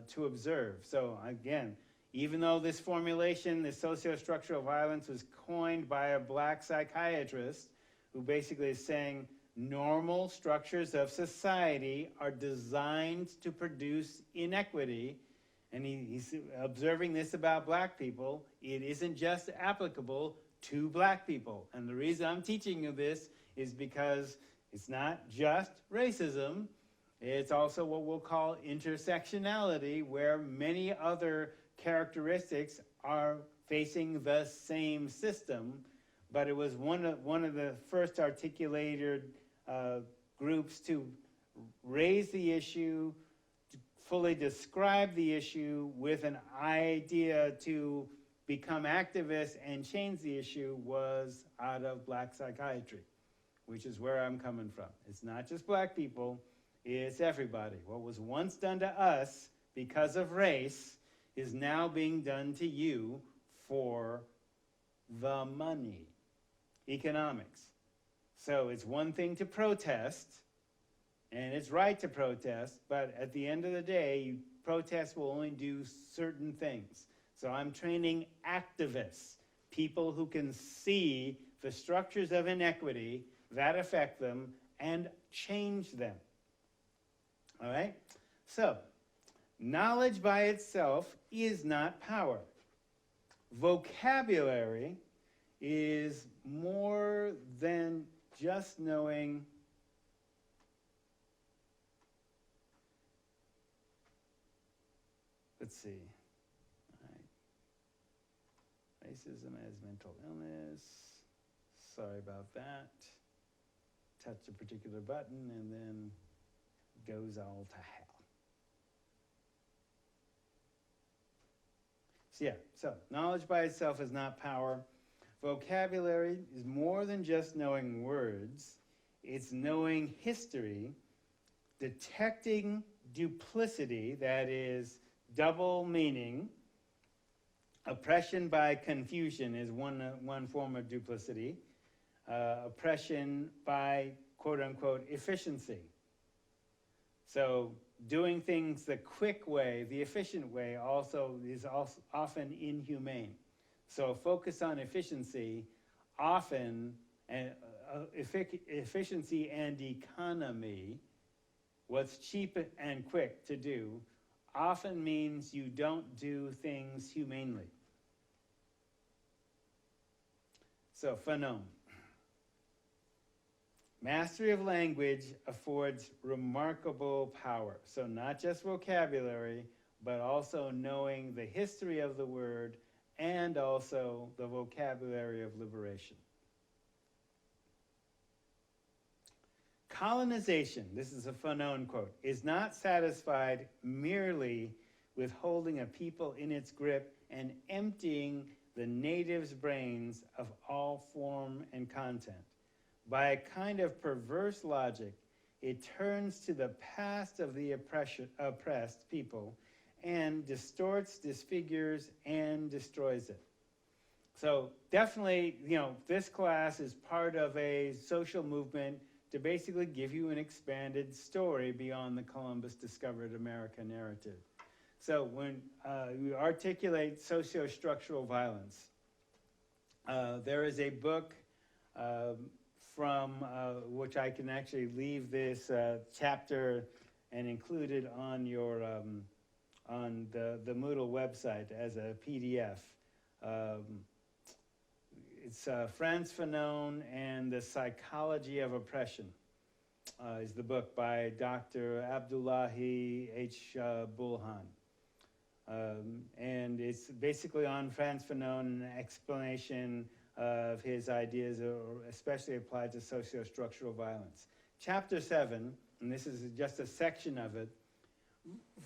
to observe. So again, even though this formulation, this socio-structural violence, was coined by a black psychiatrist who basically is saying normal structures of society are designed to produce inequity, and he's observing this about black people, it isn't just applicable to black people. And the reason I'm teaching you this is because it's not just racism, it's also what we'll call intersectionality, where many other characteristics are facing the same system. But it was one of the first articulated groups to raise the issue, to fully describe the issue with an idea to become activists and change the issue, was out of black psychiatry, which is where I'm coming from. It's not just black people, it's everybody. What was once done to us because of race is now being done to you for the money, economics. So it's one thing to protest, and it's right to protest, but at the end of the day, protests will only do certain things. So I'm training activists, people who can see the structures of inequity that affect them and change them. All right? So, knowledge by itself is not power. Vocabulary is more than just knowing let's see. All right. Racism as mental illness. Sorry about that. Touch a particular button and then goes all to hell. So knowledge by itself is not power. Vocabulary is more than just knowing words. It's knowing history, detecting duplicity, that is double meaning. Oppression by confusion is one form of duplicity. Oppression by quote-unquote efficiency. So doing things the quick way, the efficient way, is often inhumane. So focus on efficiency, often, efficiency and economy, what's cheap and quick to do, often means you don't do things humanely. So, Fanon. Mastery of language affords remarkable power. So not just vocabulary, but also knowing the history of the word and also the vocabulary of liberation. Colonization, this is a Fanon quote, is not satisfied merely with holding a people in its grip and emptying the natives' brains of all form and content. By a kind of perverse logic, it turns to the past of the oppressed people and distorts, disfigures, and destroys it. So definitely, this class is part of a social movement to basically give you an expanded story beyond the Columbus discovered America narrative. So when we articulate socio-structural violence, there is a book from which I can actually leave this chapter and include it on your on the Moodle website as a PDF. It's Frantz Fanon and the Psychology of Oppression is the book by Dr. Abdullahi H. Bulhan. And it's basically on Frantz Fanon, an explanation of his ideas, especially applied to socio-structural violence. Chapter 7, and this is just a section of it,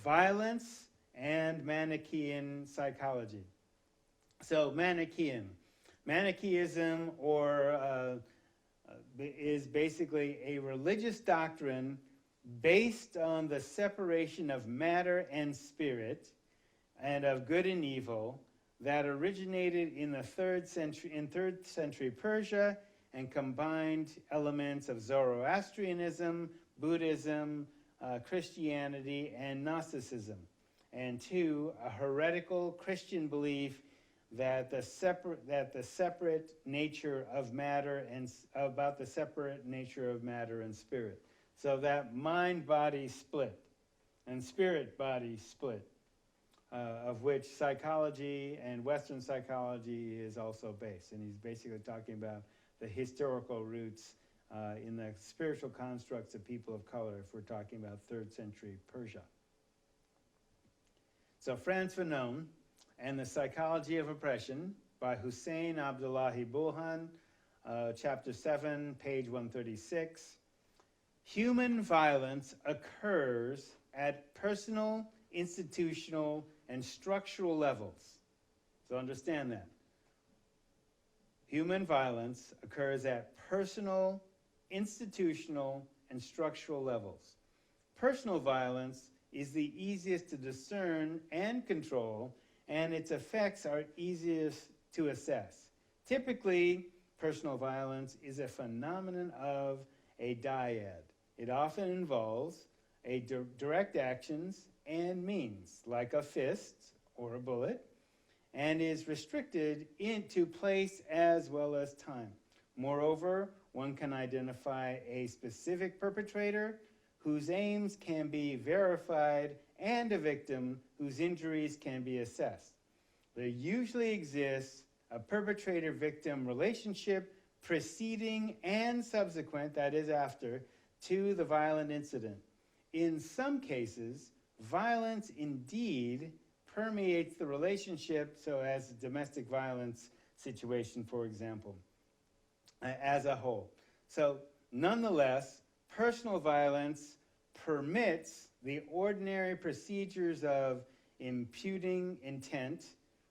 violence and Manichaean psychology. So Manichaeism is basically a religious doctrine based on the separation of matter and spirit and of good and evil that originated in the third century Persia and combined elements of Zoroastrianism, Buddhism, Christianity, and Gnosticism. And two, a heretical Christian belief that the separate nature of matter and about the separate nature of matter and spirit. So that mind-body split and spirit-body split, of which psychology and Western psychology is also based. And he's basically talking about the historical roots in the spiritual constructs of people of color if we're talking about 3rd century Persia. So Frantz Fanon and the Psychology of Oppression by Hussein Abdullahi Bulhan, chapter 7, page 136. Human violence occurs at personal, institutional, and structural levels. So understand that. Human violence occurs at personal, institutional, and structural levels. Personal violence is the easiest to discern and control, and its effects are easiest to assess. Typically, personal violence is a phenomenon of a dyad. It often involves direct actions and means, like a fist or a bullet, and is restricted into place as well as time. Moreover, one can identify a specific perpetrator whose aims can be verified and a victim whose injuries can be assessed. There usually exists a perpetrator-victim relationship preceding and subsequent, that is after, to the violent incident. In some cases, violence indeed permeates the relationship, so as a domestic violence situation, for example, as a whole. So nonetheless, personal violence permits the ordinary procedures of imputing intent,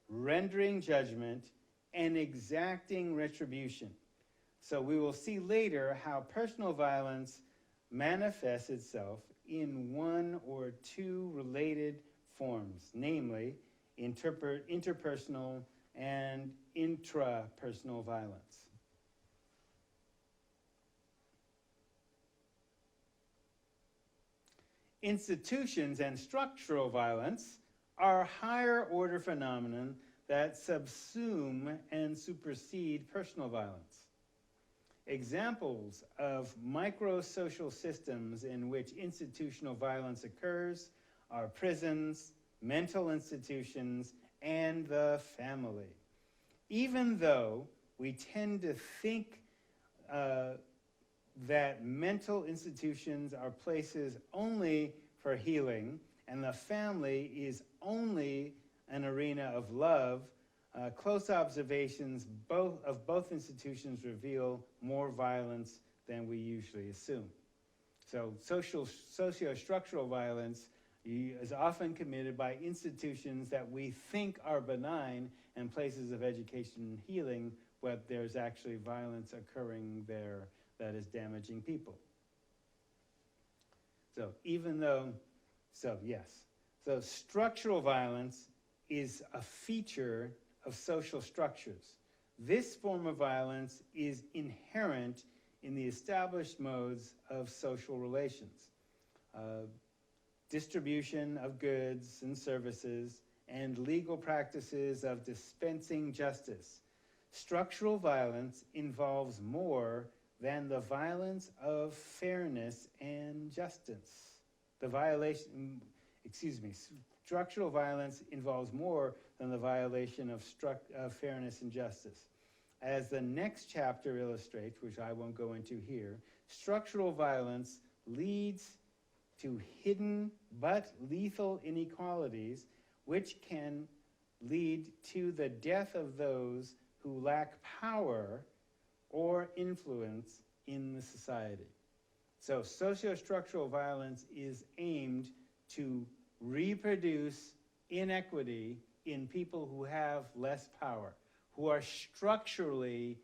rendering judgment, and exacting retribution. So we will see later how personal violence manifests itself in one or two related forms, namely interpersonal and intrapersonal violence. Institutions and structural violence are higher order phenomena that subsume and supersede personal violence. Examples of micro-social systems in which institutional violence occurs are prisons, mental institutions, and the family. Even though we tend to think that mental institutions are places only for healing, and the family is only an arena of love, close observations of both institutions reveal more violence than we usually assume. So socio-structural violence is often committed by institutions that we think are benign and places of education and healing, but there's actually violence occurring there that is damaging people. So So structural violence is a feature of social structures. This form of violence is inherent in the established modes of social relations. Distribution of goods and services, and legal practices of dispensing justice. Structural violence involves more than the violence of fairness and justice. Structural violence involves more than the violation of fairness and justice. As the next chapter illustrates, which I won't go into here, structural violence leads to hidden but lethal inequalities, which can lead to the death of those who lack power or influence in the society. So socio-structural violence is aimed to reproduce inequity in people who have less power, who are structurally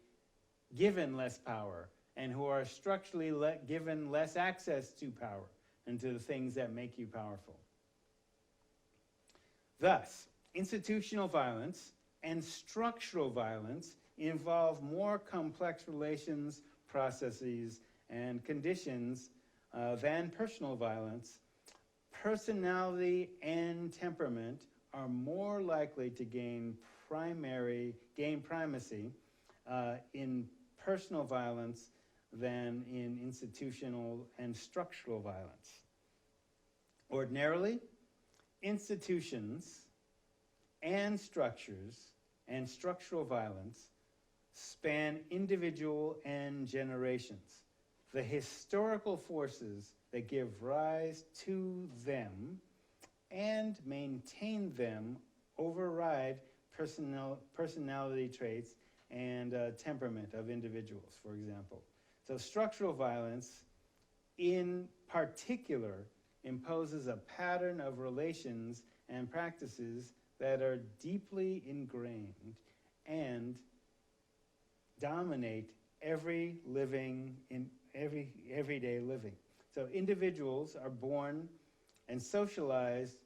given less power, and who are structurally given less access to power and to the things that make you powerful. Thus, institutional violence and structural violence involve more complex relations, processes, and conditions than personal violence. Personality and temperament are more likely to gain primacy in personal violence than in institutional and structural violence. Ordinarily, institutions and structures and structural violence span individual and generations. The historical forces that give rise to them and maintain them override personality traits and temperament of individuals, for example. So structural violence, in particular, imposes a pattern of relations and practices that are deeply ingrained and dominate everyday living. So individuals are born and socialized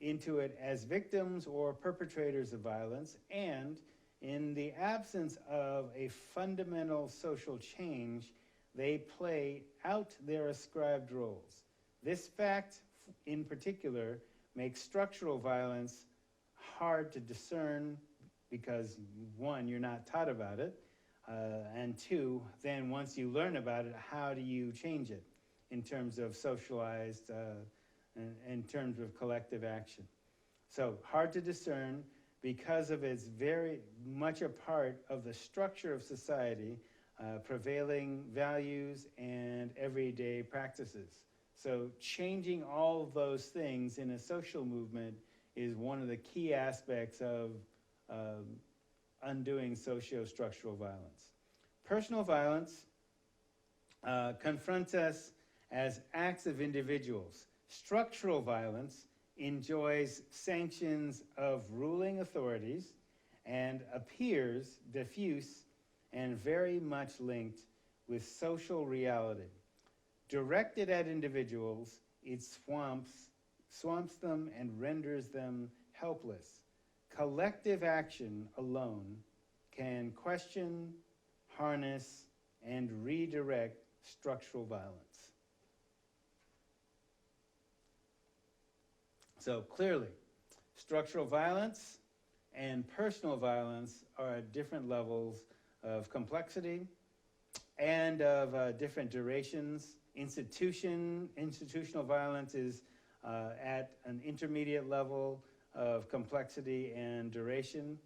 into it as victims or perpetrators of violence, and in the absence of a fundamental social change, they play out their ascribed roles. This fact, in particular, makes structural violence hard to discern because, one, you're not taught about it, and two, then once you learn about it, how do you change it in terms of socialized, in terms of collective action? So hard to discern because of its very much a part of the structure of society, prevailing values and everyday practices. So changing all of those things in a social movement is one of the key aspects of undoing socio-structural violence. Personal violence confronts us as acts of individuals. Structural violence enjoys sanctions of ruling authorities and appears diffuse and very much linked with social reality. Directed at individuals, it swamps them and renders them helpless. Collective action alone can question, harness, and redirect structural violence. So clearly, structural violence and personal violence are at different levels of complexity and of different durations. Institutional violence is at an intermediate level of complexity and duration.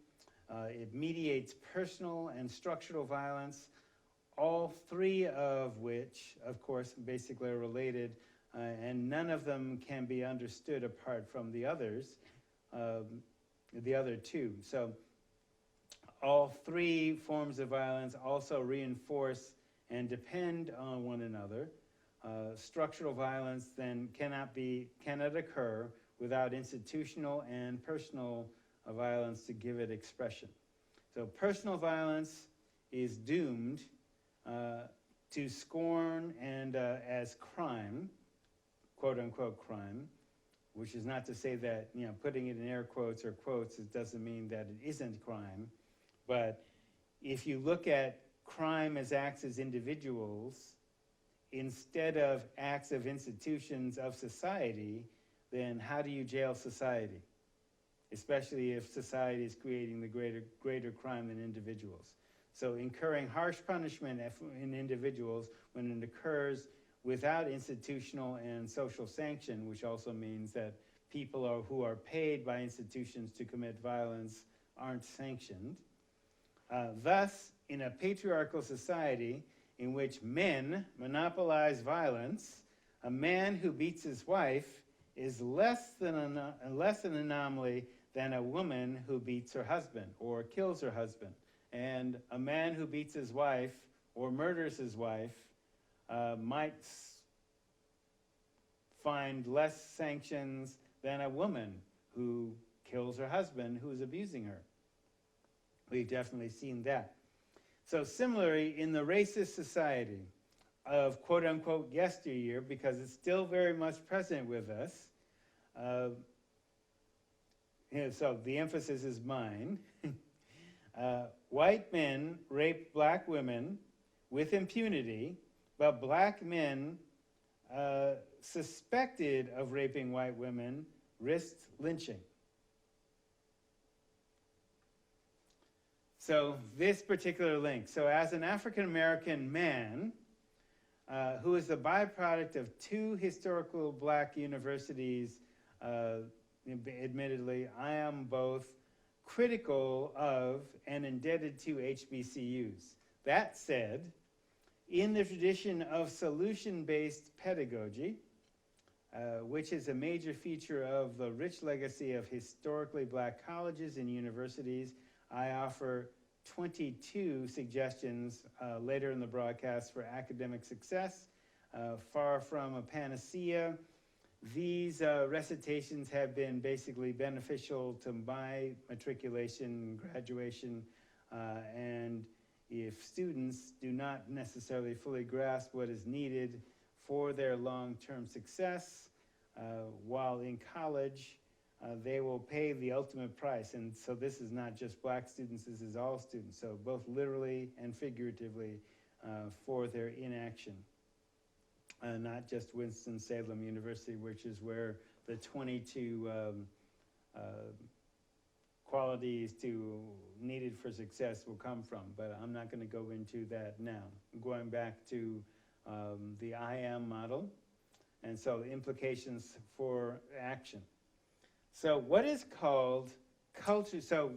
It mediates personal and structural violence, all three of which, of course, basically are related, and none of them can be understood apart from the others, the other two. So all three forms of violence also reinforce and depend on one another. Structural violence then cannot occur without institutional and personal violence to give it expression. So personal violence is doomed to scorn and as crime, quote unquote crime, which is not to say that, putting it in air quotes or quotes, it doesn't mean that it isn't crime. But if you look at crime as acts as individuals, instead of acts of institutions of society, then how do you jail society? Especially if society is creating the greater crime than individuals. So incurring harsh punishment in individuals when it occurs without institutional and social sanction, which also means that people who are paid by institutions to commit violence aren't sanctioned. Thus, in a patriarchal society in which men monopolize violence, a man who beats his wife is less an anomaly than a woman who beats her husband or kills her husband. And a man who beats his wife or murders his wife might find less sanctions than a woman who kills her husband who is abusing her. We've definitely seen that. So similarly, in the racist society of quote-unquote yesteryear, because it's still very much present with us, so the emphasis is mine, white men rape black women with impunity, but black men suspected of raping white women risked lynching. So this particular link. So as an African-American man who is the byproduct of two historical black universities, admittedly, I am both critical of and indebted to HBCUs. That said, in the tradition of solution-based pedagogy, which is a major feature of the rich legacy of historically black colleges and universities, I offer 22 suggestions later in the broadcast for academic success. Far from a panacea, these recitations have been basically beneficial to my matriculation, graduation, and if students do not necessarily fully grasp what is needed for their long-term success, while in college, they will pay the ultimate price. And so this is not just black students, this is all students. So both literally and figuratively for their inaction. Not just Winston-Salem University, which is where the 22 qualities needed for success will come from. But I'm not going to go into that now. I'm going back to the I am model. And so the implications for action. So what is called culture? So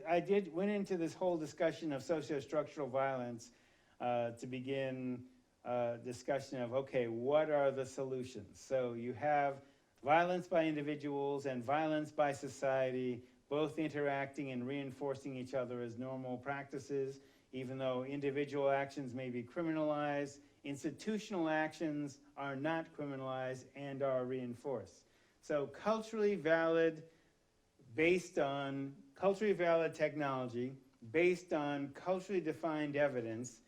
I went into this whole discussion of socio-structural violence to begin discussion of, okay, what are the solutions? So you have violence by individuals and violence by society, both interacting and reinforcing each other as normal practices, even though individual actions may be criminalized, institutional actions are not criminalized and are reinforced. So culturally valid technology based on culturally defined evidence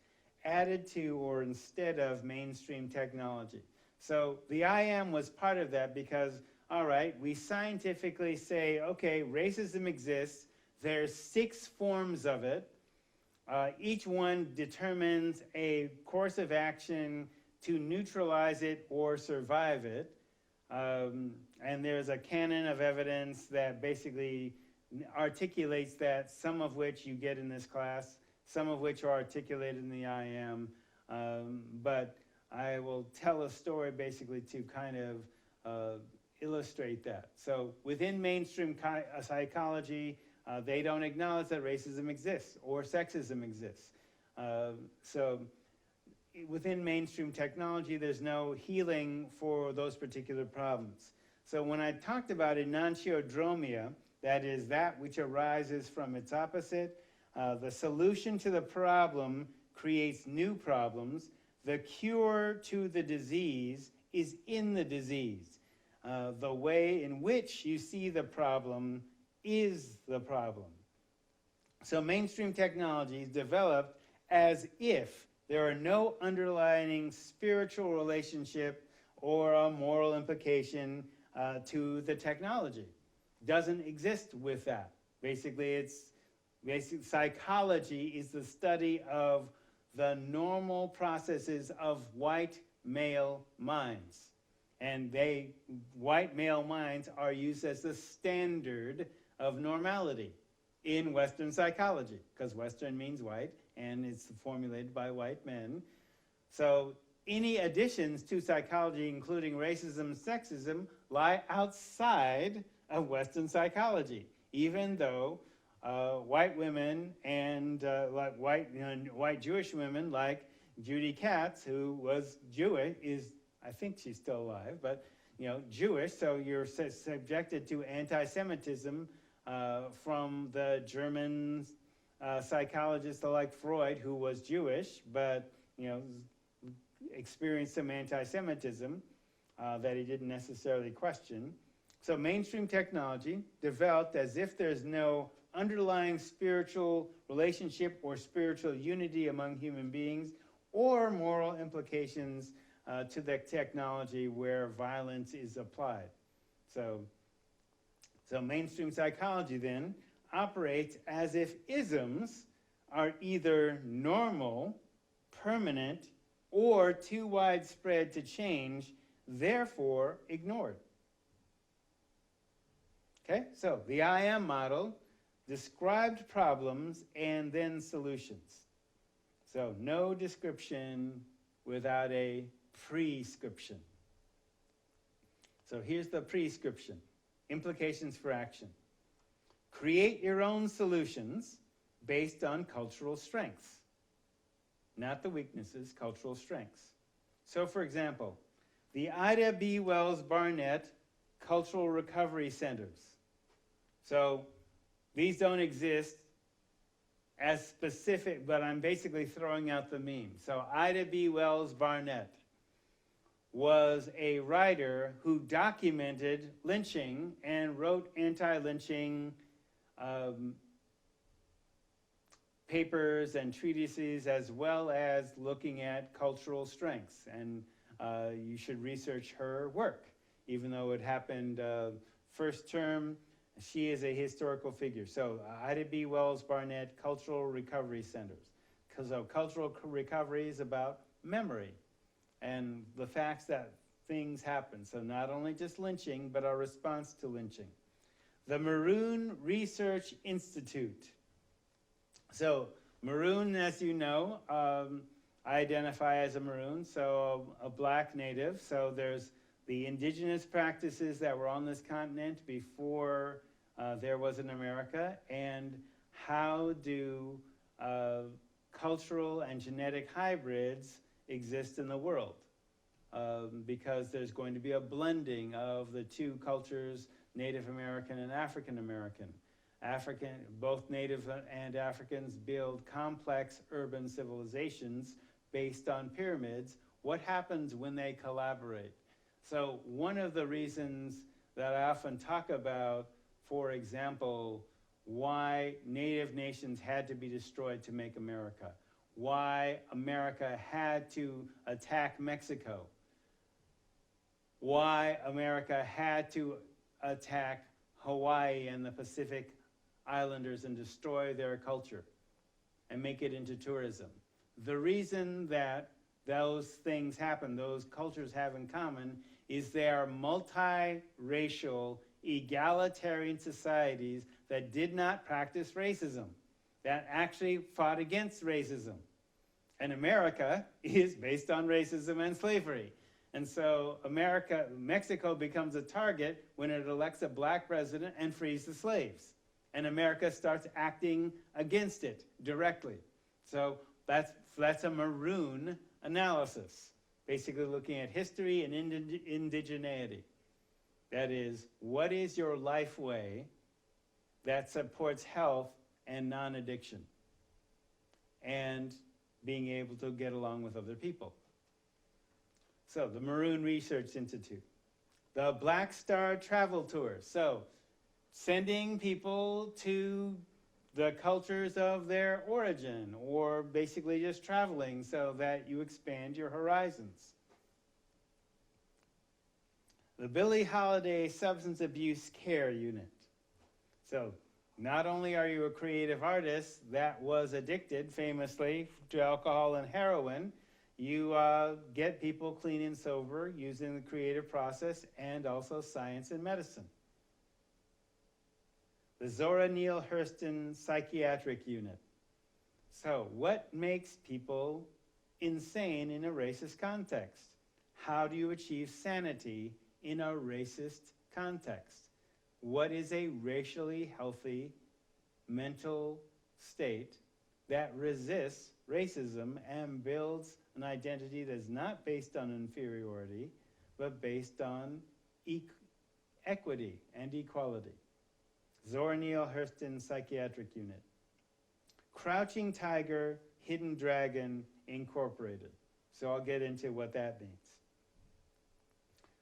added to or instead of mainstream technology. So the IM was part of that because, all right, we scientifically say, okay, racism exists. There's 6 forms of it. Each one determines a course of action to neutralize it or survive it. And there's a canon of evidence that basically articulates that, some of which you get in this class, some of which are articulated in the IM. But I will tell a story basically to kind of illustrate that. So within mainstream psychology, they don't acknowledge that racism exists or sexism exists. So within mainstream technology, there's no healing for those particular problems. So when I talked about enantiodromia, that is that which arises from its opposite, the solution to the problem creates new problems. The cure to the disease is in the disease. The way in which you see the problem is the problem. So mainstream technology is developed as if there are no underlying spiritual relationship or a moral implication to the technology. Doesn't exist with that. Basically, psychology is the study of the normal processes of white male minds. And white male minds are used as the standard of normality in Western psychology, because Western means white, and it's formulated by white men. So any additions to psychology, including racism, sexism, lie outside of Western psychology, even though white women and white Jewish women like Judy Katz, who was Jewish, I think she's still alive, but Jewish, so you're subjected to anti-Semitism from the German psychologist like Freud, who was Jewish, but experienced some anti-Semitism that he didn't necessarily question. So mainstream technology developed as if there's no underlying spiritual relationship or spiritual unity among human beings or moral implications to the technology where violence is applied. So mainstream psychology then operates as if isms are either normal, permanent, or too widespread to change, therefore ignored. Okay, so the IM model described problems and then solutions. So no description without a prescription. So here's the prescription. Implications for action. Create your own solutions based on cultural strengths. Not the weaknesses, cultural strengths. So for example, the Ida B. Wells Barnett Cultural Recovery Centers. So these don't exist as specific, but I'm basically throwing out the meme. So Ida B. Wells Barnett was a writer who documented lynching and wrote anti-lynching papers and treatises, as well as looking at cultural strengths. And you should research her work, even though it happened first term. She is a historical figure. So Ida B. Wells Barnett Cultural Recovery Centers. Because cultural recovery is about memory and the facts that things happen. So not only just lynching, but our response to lynching. The Maroon Research Institute. So Maroon, as you know, I identify as a Maroon, so a black native. So there's the indigenous practices that were on this continent before there was an America, and how do cultural and genetic hybrids exist in the world. because there's going to be a blending of the two cultures, Native American and African American. Both Native and Africans build complex urban civilizations based on pyramids. What happens when they collaborate? So one of the reasons that I often talk about, for example, why Native nations had to be destroyed to make America, why America had to attack Mexico, why America had to attack Hawaii and the Pacific Islanders and destroy their culture and make it into tourism. The reason that those things happen, those cultures have in common, is they are multiracial, egalitarian societies that did not practice racism, that actually fought against racism. And America is based on racism and slavery. And so Mexico becomes a target when it elects a black president and frees the slaves. And America starts acting against it directly. So that's a maroon analysis, basically looking at history and indigeneity. That is, what is your life way that supports health and non-addiction and being able to get along with other people? So the Maroon Research Institute, the Black Star Travel Tour. So sending people to the cultures of their origin, or basically just traveling so that you expand your horizons. The Billie Holiday Substance Abuse Care Unit. So not only are you a creative artist that was addicted famously to alcohol and heroin, you get people clean and sober using the creative process and also science and medicine. The Zora Neale Hurston Psychiatric Unit. So what makes people insane in a racist context? How do you achieve sanity in a racist context? What is a racially healthy mental state that resists racism and builds an identity that's not based on inferiority, but based on equity and equality? Zora Neale Hurston Psychiatric Unit. Crouching Tiger, Hidden Dragon Incorporated. So I'll get into what that means.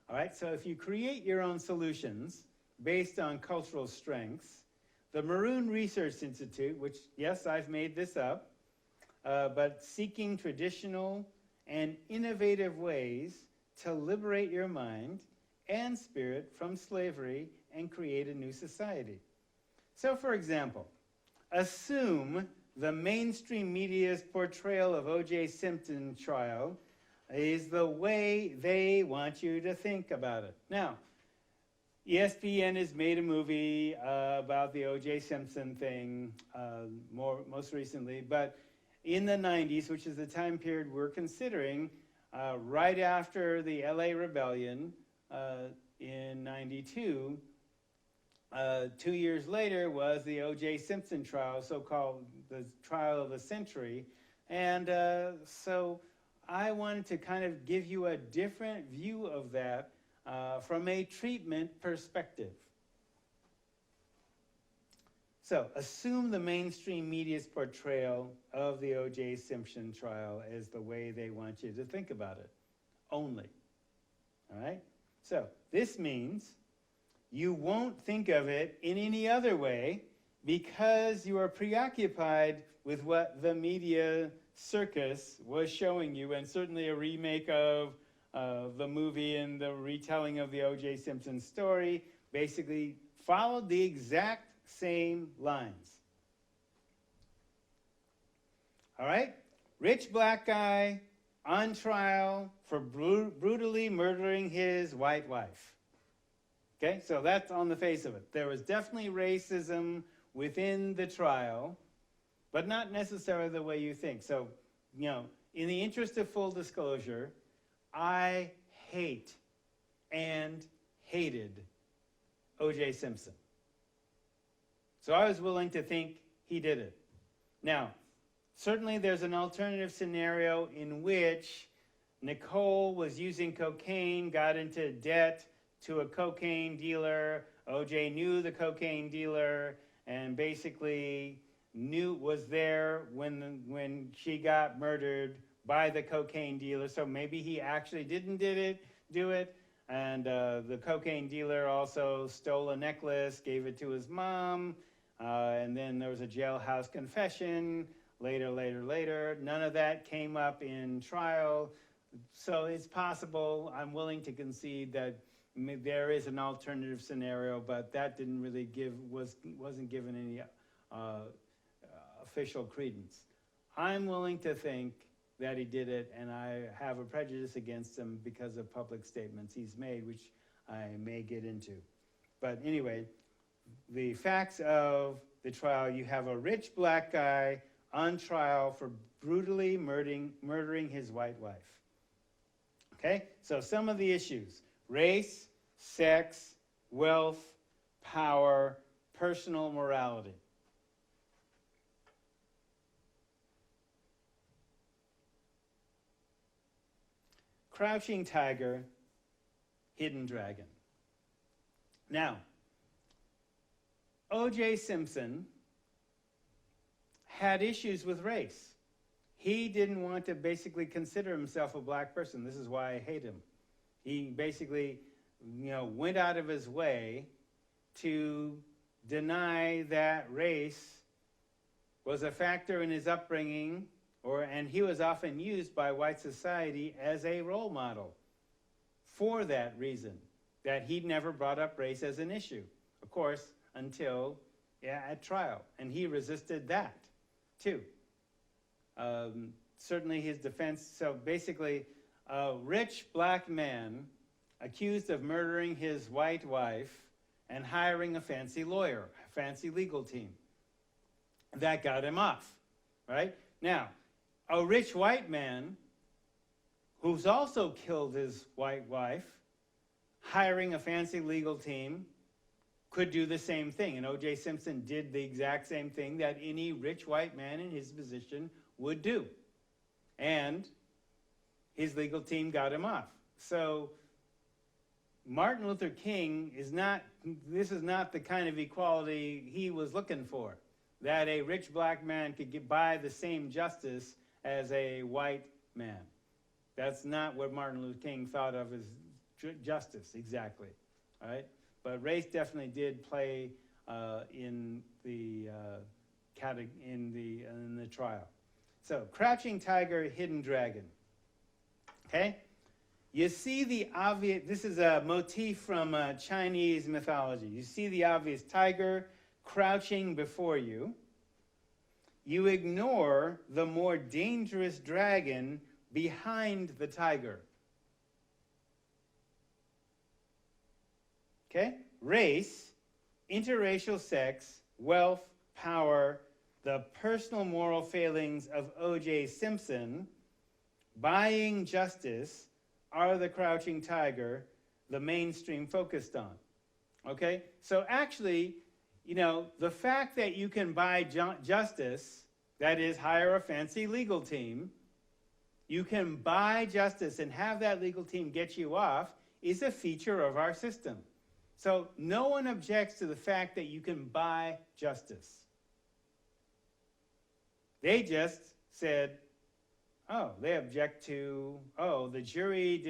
All right, so if you create your own solutions based on cultural strengths, the Maroon Research Institute, which, yes, I've made this up, but seeking traditional and innovative ways to liberate your mind and spirit from slavery and create a new society. So, for example, assume the mainstream media's portrayal of O.J. Simpson trial is the way they want you to think about it. Now, ESPN has made a movie about the O.J. Simpson thing most recently, but in the 90s, which is the time period we're considering, right after the LA Rebellion in 92, 2 years later was the O.J. Simpson trial, so-called the trial of the century. And so I wanted to kind of give you a different view of that from a treatment perspective. So assume the mainstream media's portrayal of the O.J. Simpson trial is the way they want you to think about it, only. All right? So this means you won't think of it in any other way because you are preoccupied with what the media circus was showing you, and certainly a remake of the movie and the retelling of the O.J. Simpson story basically followed the exact same lines. All right? Rich black guy on trial for brutally murdering his white wife. Okay, so that's on the face of it. There was definitely racism within the trial, but not necessarily the way you think. So, you know, in the interest of full disclosure, I hate and hated O.J. Simpson. So I was willing to think he did it. Now, certainly there's an alternative scenario in which Nicole was using cocaine, got into debt to a cocaine dealer. OJ knew the cocaine dealer and basically was there when she got murdered by the cocaine dealer. So maybe he actually didn't do it. And the cocaine dealer also stole a necklace, gave it to his mom. And then there was a jailhouse confession later. None of that came up in trial. So it's possible, I'm willing to concede that there is an alternative scenario, but that didn't really wasn't given any official credence. I'm willing to think that he did it, and I have a prejudice against him because of public statements he's made, which I may get into. But anyway, the facts of the trial: you have a rich black guy on trial for brutally murdering his white wife. Okay, so some of the issues: race, sex, wealth, power, personal morality. Crouching tiger, hidden dragon. Now, O.J. Simpson had issues with race. He didn't want to basically consider himself a black person. This is why I hate him. He basically, went out of his way to deny that race was a factor in his upbringing, and he was often used by white society as a role model for that reason, that he'd never brought up race as an issue, of course, until at trial. And he resisted that, too. Certainly his defense, so basically, a rich black man accused of murdering his white wife and hiring a fancy lawyer, a fancy legal team. That got him off, right? Now, a rich white man who's also killed his white wife, hiring a fancy legal team, could do the same thing. And O.J. Simpson did the exact same thing that any rich white man in his position would do. And his legal team got him off. So Martin Luther King this is not the kind of equality he was looking for, that a rich black man could buy the same justice as a white man. That's not what Martin Luther King thought of as justice exactly, all right? But race definitely did play in the trial. So, crouching tiger, hidden dragon. Okay? You see the obvious, this is a motif from Chinese mythology. You see the obvious tiger crouching before you. You ignore the more dangerous dragon behind the tiger. Okay? Race, interracial sex, wealth, power, the personal moral failings of O.J. Simpson, buying justice are the crouching tiger the mainstream focused on. Okay? So actually, the fact that you can buy justice, that is, hire a fancy legal team, you can buy justice and have that legal team get you off, is a feature of our system. So no one objects to the fact that you can buy justice. They just said, they object to, the jury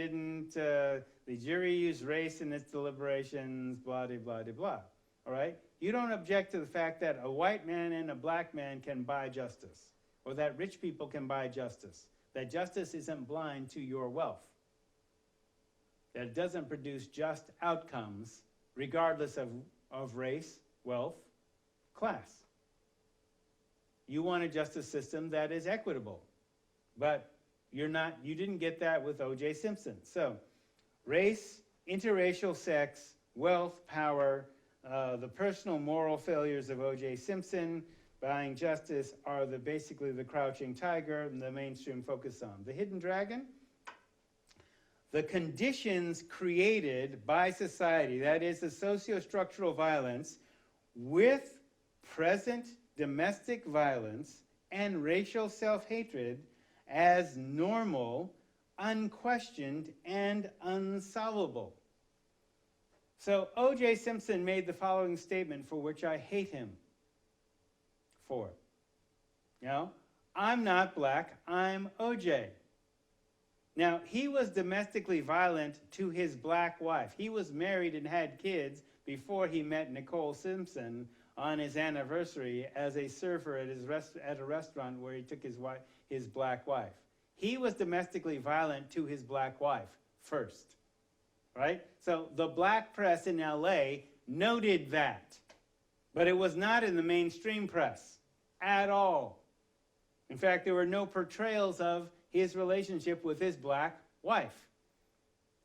used race in its deliberations, blah, blah, blah, blah. All right? You don't object to the fact that a white man and a black man can buy justice, or that rich people can buy justice, that justice isn't blind to your wealth, that it doesn't produce just outcomes regardless of race, wealth, class. You want a justice system that is equitable, but you didn't get that with O.J. Simpson. So, race, interracial sex, wealth, power, the personal moral failures of O.J. Simpson, buying justice are basically the crouching tiger and the mainstream focus on. The hidden dragon? The conditions created by society, that is the socio-structural violence, with present domestic violence and racial self-hatred as normal, unquestioned, and unsolvable. So O.J. Simpson made the following statement for which I hate him for. You know, I'm not black, I'm O.J. Now, he was domestically violent to his black wife. He was married and had kids before he met Nicole Simpson on his anniversary as a server at a restaurant where he took his black wife. He was domestically violent to his black wife first, right? So the black press in LA noted that, but it was not in the mainstream press at all. In fact, there were no portrayals of his relationship with his black wife.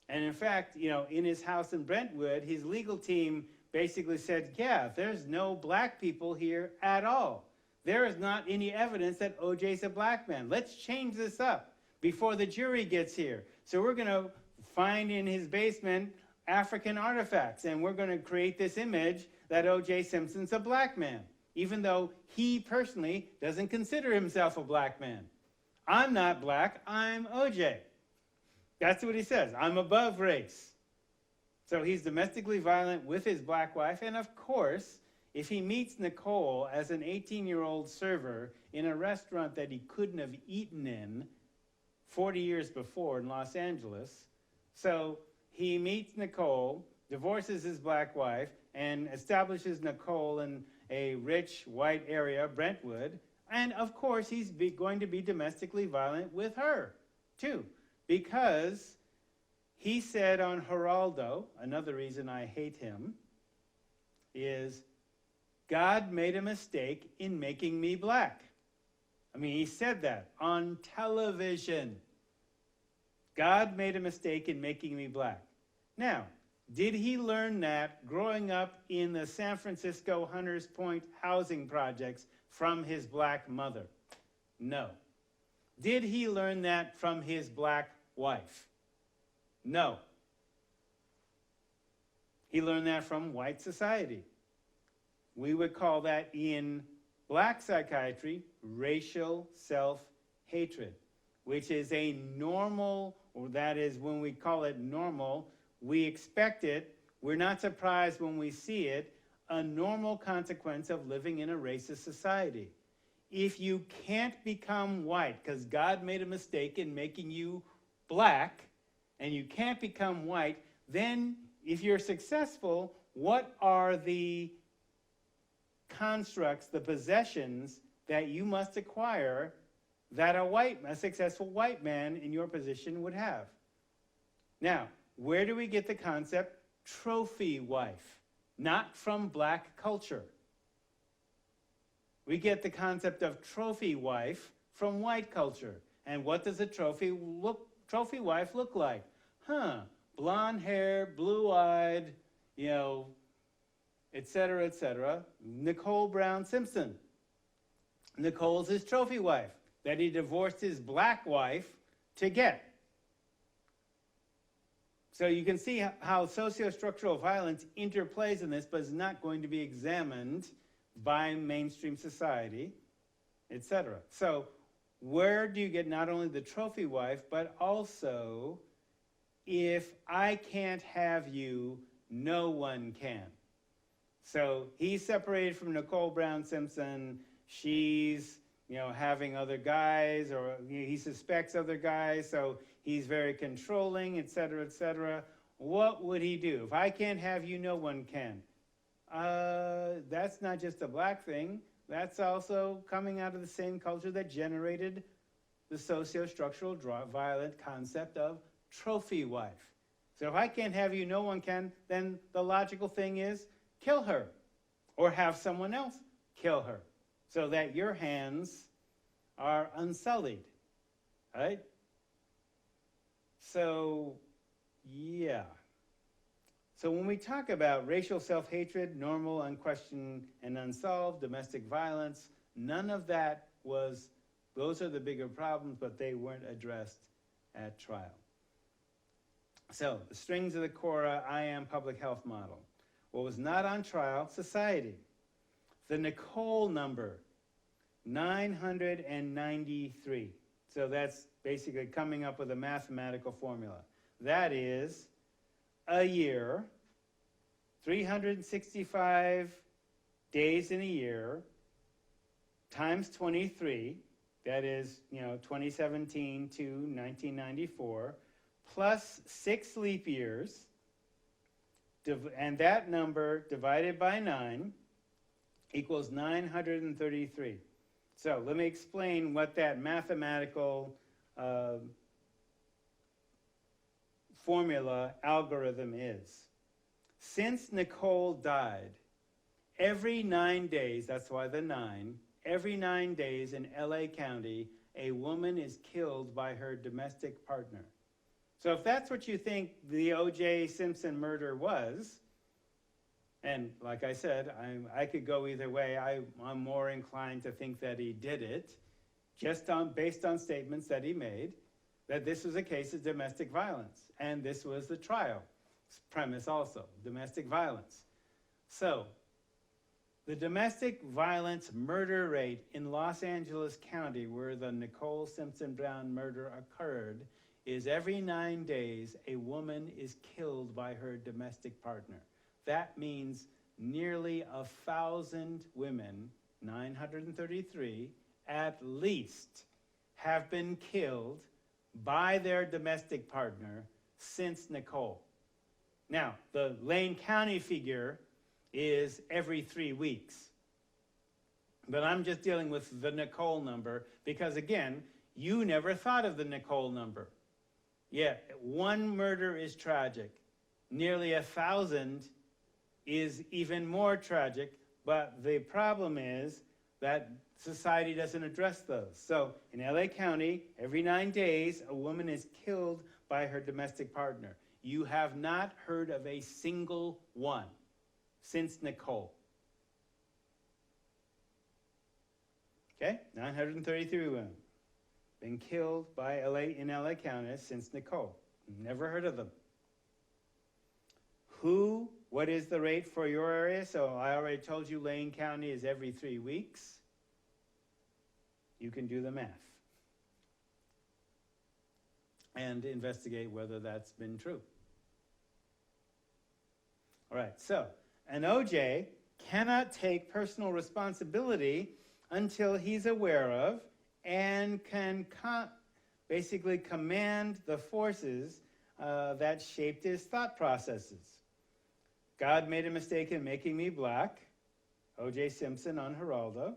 And in fact, you know, in his house in Brentwood, his legal team basically said, yeah, there's no black people here at all. There is not any evidence that O.J.'s a black man. Let's change this up before the jury gets here. So we're going to find in his basement African artifacts, and we're going to create this image that O.J. Simpson's a black man, even though he personally doesn't consider himself a black man. I'm not black, I'm O.J. That's what he says. I'm above race. So he's domestically violent with his black wife, and of course, if he meets Nicole as an 18-year-old server in a restaurant that he couldn't have eaten in 40 years before in Los Angeles, so he meets Nicole, divorces his black wife, and establishes Nicole in a rich white area, Brentwood, and of course he's going to be domestically violent with her, too, because he said on Geraldo, another reason I hate him, is God made a mistake in making me black. I mean, he said that on television. God made a mistake in making me black. Now, did he learn that growing up in the San Francisco Hunters Point housing projects from his black mother? No. Did he learn that from his black wife? No. He learned that from white society. We would call that in black psychiatry racial self-hatred, which is a normal, or that is when we call it normal, we expect it, we're not surprised when we see it, a normal consequence of living in a racist society. If you can't become white, because God made a mistake in making you black, and you can't become white, then if you're successful, what are the constructs, the possessions that you must acquire that a successful white man in your position would have? Now, where do we get the concept trophy wife? Not from black culture. We get the concept of trophy wife from white culture. And what does a trophy wife look like? Blonde hair, blue-eyed, you know, et cetera, et cetera. Nicole Brown Simpson. Nicole's his trophy wife that he divorced his black wife to get. So you can see how socio-structural violence interplays in this, but is not going to be examined by mainstream society, et cetera. So where do you get not only the trophy wife, but also, if I can't have you, no one can. So he's separated from Nicole Brown Simpson. She's, you know, having other guys, or he suspects other guys, so he's very controlling, et cetera, et cetera. What would he do? If I can't have you, no one can. That's not just a black thing. That's also coming out of the same culture that generated the socio-structural violent concept of trophy wife. So if I can't have you, no one can, then the logical thing is kill her, or have someone else kill her, so that your hands are unsullied, right? So, yeah. So when we talk about racial self-hatred, normal, unquestioned, and unsolved, domestic violence, none of that was, those are the bigger problems, but they weren't addressed at trial. So, the strings of the Cora I Am public health model. What was not on trial? Society. The Nicole number, 993. So that's basically coming up with a mathematical formula. That is a year, 365 days in a year, times 23, that is, 2017 to 1994, plus 6 leap years, and that number divided by 9 equals 933. So let me explain what that mathematical formula algorithm is. Since Nicole died, every 9 days, that's why the 9, every 9 days in LA County, a woman is killed by her domestic partner. So if that's what you think the O.J. Simpson murder was, and like I said, I could go either way. I'm more inclined to think that he did it, based on statements that he made, that this was a case of domestic violence. And this was the trial premise also, domestic violence. So the domestic violence murder rate in Los Angeles County, where the Nicole Simpson Brown murder occurred, is every 9 days a woman is killed by her domestic partner. That means nearly 1,000 women, 933 at least, have been killed by their domestic partner since Nicole. Now, the Lane County figure is every 3 weeks. But I'm just dealing with the Nicole number because, again, you never thought of the Nicole number. Yeah, one murder is tragic. Nearly 1,000 is even more tragic, but the problem is that society doesn't address those. So in LA County, every 9 days, a woman is killed by her domestic partner. You have not heard of a single one since Nicole. Okay, 933 women been killed by in LA County since Nicole. Never heard of them. What is the rate for your area? So I already told you Lane County is every 3 weeks. You can do the math and investigate whether that's been true. All right, so an OJ cannot take personal responsibility until he's aware of and can basically command the forces that shaped his thought processes. God made a mistake in making me black, O.J. Simpson on Geraldo.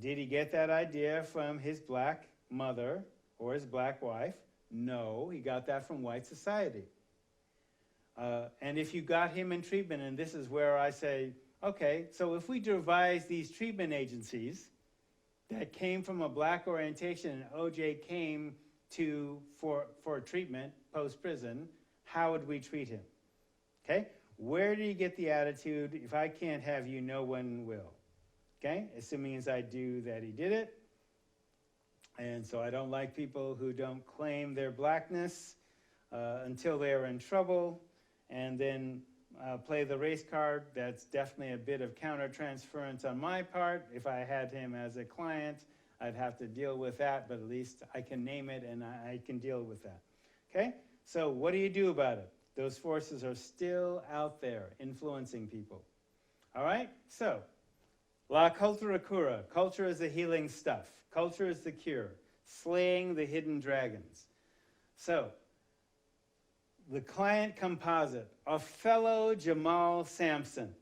Did he get that idea from his black mother or his black wife? No, he got that from white society. And if you got him in treatment, and this is where I say, okay, so if we devise these treatment agencies that came from a black orientation and O.J. came for treatment post-prison, how would we treat him? Okay? Where do you get the attitude, if I can't have you, no one will? Okay? Assuming as I do that he did it. And so I don't like people who don't claim their blackness until they're in trouble and then play the race card. That's definitely a bit of countertransference on my part. If I had him as a client, I'd have to deal with that, but at least I can name it and I can deal with that. Okay? So what do you do about it? Those forces are still out there influencing people. All right? So, la cultura cura. Culture is the healing stuff. Culture is the cure. Slaying the hidden dragons. So, the client composite, Othello Jamal Sampson,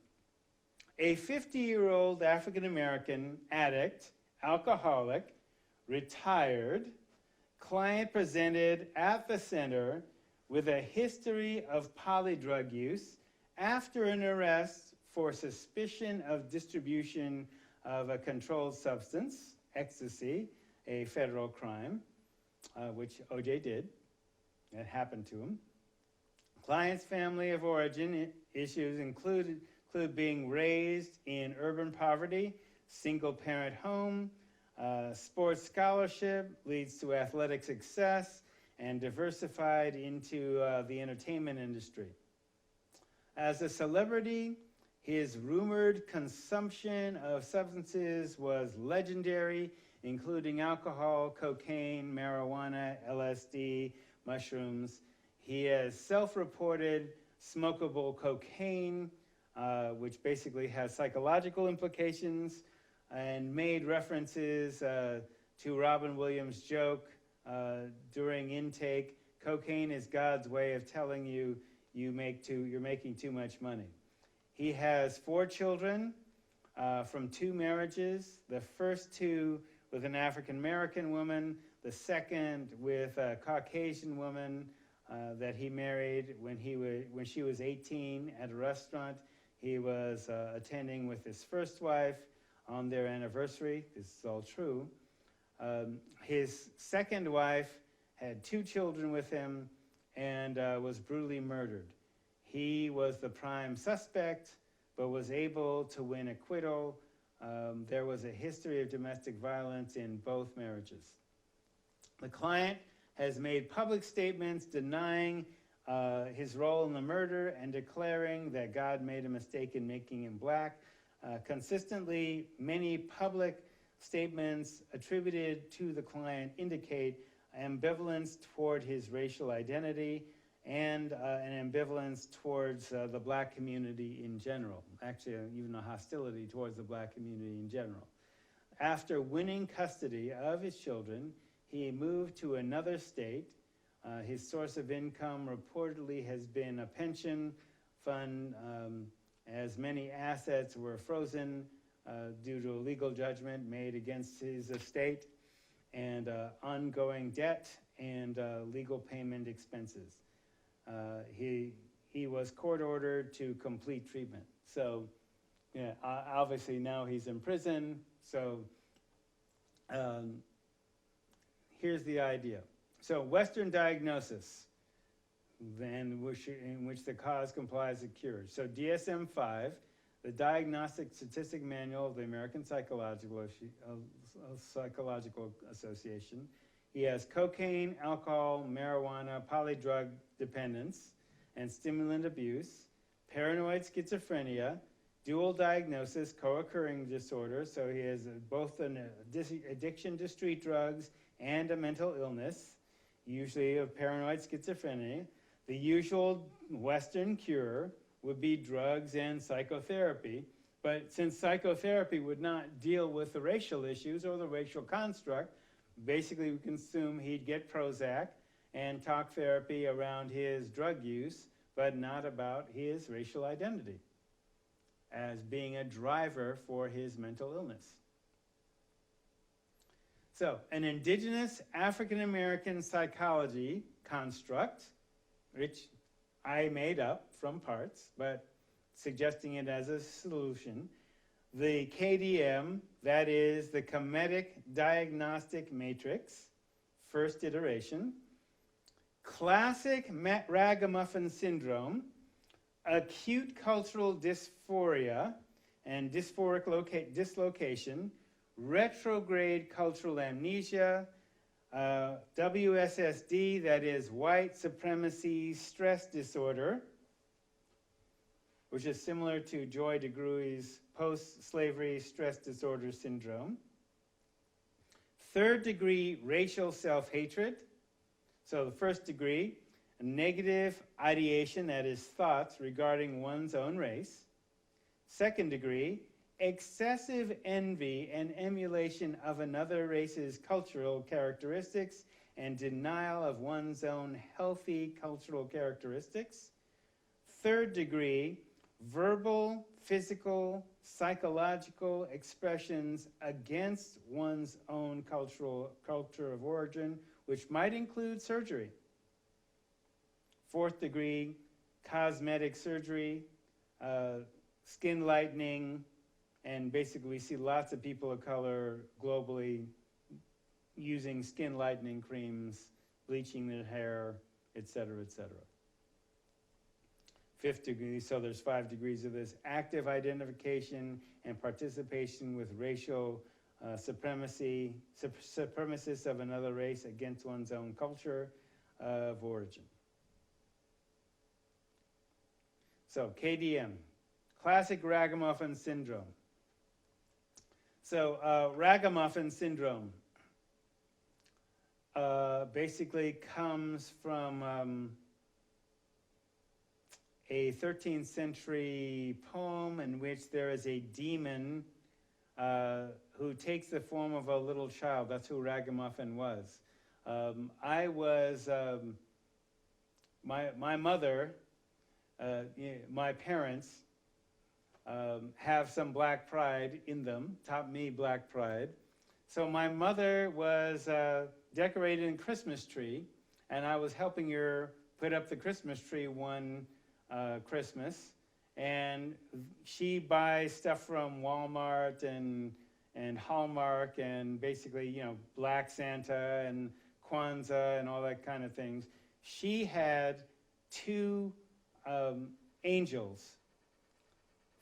a 50-year-old African-American addict, alcoholic, retired, client presented at the center with a history of polydrug use after an arrest for suspicion of distribution of a controlled substance, ecstasy, a federal crime, which O.J. did. That happened to him. Client's family of origin issues include being raised in urban poverty, single-parent home, sports scholarship leads to athletic success, and diversified into the entertainment industry. As a celebrity, His rumored consumption of substances was legendary, including alcohol, cocaine, marijuana, LSD, mushrooms. He has self-reported smokable cocaine, which basically has psychological implications, and made references to Robin Williams' joke during intake. Cocaine is God's way of telling you you're making too much money. He has 4 children from 2 marriages. The first 2 with an African-American woman, the second with a Caucasian woman that he married when she was 18 at a restaurant. He was attending with his first wife on their anniversary. This is all true. His second wife had 2 children with him and was brutally murdered. He was the prime suspect, but was able to win acquittal. There was a history of domestic violence in both marriages. The client has made public statements denying his role in the murder and declaring that God made a mistake in making him black. Consistently, many public statements attributed to the client indicate ambivalence toward his racial identity and an ambivalence towards the black community in general. Actually, even a hostility towards the black community in general. After winning custody of his children, he moved to another state. His source of income reportedly has been a pension fund, as many assets were frozen due to a legal judgment made against his estate, and ongoing debt and legal payment expenses. He was court ordered to complete treatment. So, yeah, obviously now he's in prison. So, here's the idea. So, Western diagnosis, in which the cause complies with cures. So, DSM-5, the Diagnostic Statistic Manual of the American Psychological Association. He has cocaine, alcohol, marijuana, polydrug dependence, and stimulant abuse, paranoid schizophrenia, dual diagnosis, co-occurring disorder, so he has both an addiction to street drugs and a mental illness, usually of paranoid schizophrenia. The usual Western cure would be drugs and psychotherapy, but since psychotherapy would not deal with the racial issues or the racial construct, basically we can assume he'd get Prozac and talk therapy around his drug use, but not about his racial identity as being a driver for his mental illness. So, an indigenous African-American psychology construct, which I made up from parts, but suggesting it as a solution. The KDM, that is the Kemetic Diagnostic Matrix, first iteration. Classic ragamuffin syndrome, acute cultural dysphoria and dysphoric dislocation, retrograde cultural amnesia, WSSD, that is white supremacy stress disorder, which is similar to Joy DeGruy's post-slavery stress disorder syndrome. 3rd degree racial self-hatred. So the 1st degree, negative ideation, that is thoughts regarding one's own race. 2nd degree, excessive envy and emulation of another race's cultural characteristics and denial of one's own healthy cultural characteristics. 3rd degree, verbal, physical, psychological expressions against one's own culture of origin, which might include surgery. 4th degree, cosmetic surgery, skin lightening, and basically we see lots of people of color globally using skin lightening creams, bleaching their hair, et cetera, et cetera. 5th degree, so there's 5 degrees of this, active identification and participation with racial supremacy, supremacists of another race against one's own culture of origin. So KDM, Classic ragamuffin syndrome. So ragamuffin syndrome basically comes from a 13th century poem in which there is a demon who takes the form of a little child. That's who Ragamuffin was. My mother, my parents have some black pride in them, taught me black pride. So my mother was decorating a Christmas tree, and I was helping her put up the Christmas tree one Christmas. And she buys stuff from Walmart and Hallmark and basically, you know, Black Santa and Kwanzaa and all that kind of things. She had two angels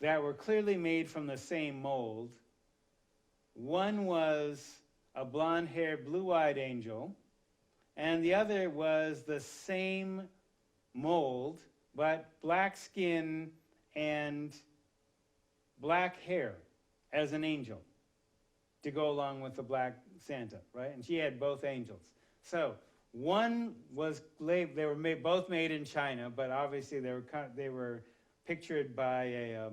that were clearly made from the same mold. One was a blonde-haired, blue-eyed angel, and the other was the same mold, but black skin and black hair as an angel to go along with the black Santa, right? And she had both angels. So one was they were both made in China, but obviously they were pictured by a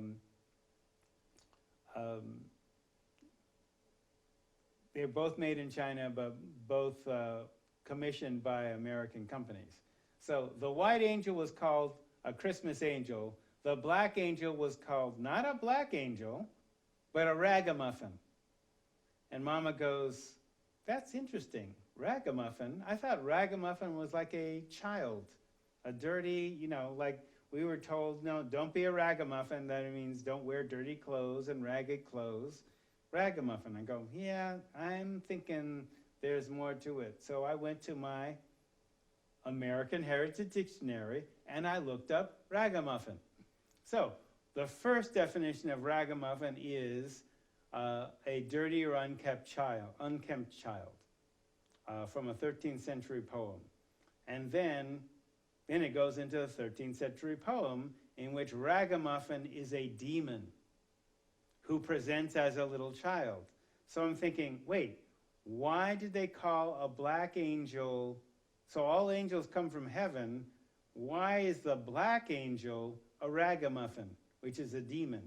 they were both made in China, but both commissioned by American companies. So the white angel was called a Christmas angel. The black angel was called not a black angel, but a ragamuffin. And Mama goes, that's interesting. Ragamuffin? I thought ragamuffin was like a child, a dirty, you know, like we were told, no, don't be a ragamuffin. That means don't wear dirty clothes and ragged clothes. Ragamuffin. I go, yeah, I'm thinking there's more to it. So I went to my American Heritage Dictionary and I looked up ragamuffin. So the first definition of ragamuffin is a dirty or unkempt child from a 13th century poem. And then it goes into a 13th century poem in which ragamuffin is a demon who presents as a little child. So I'm thinking, wait, why did they call a black angel, so all angels come from heaven, why is the black angel a ragamuffin, which is a demon?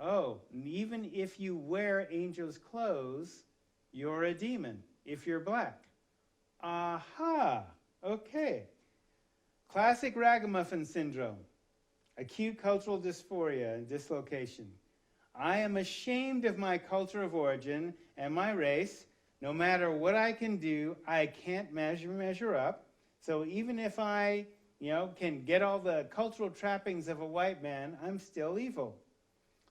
Oh, even if you wear angels' clothes, you're a demon if you're black. Aha, okay. Classic ragamuffin syndrome, acute cultural dysphoria and dislocation. I am ashamed of my culture of origin and my race. No matter what I can do, I can't measure up. So even if I, can get all the cultural trappings of a white man, I'm still evil.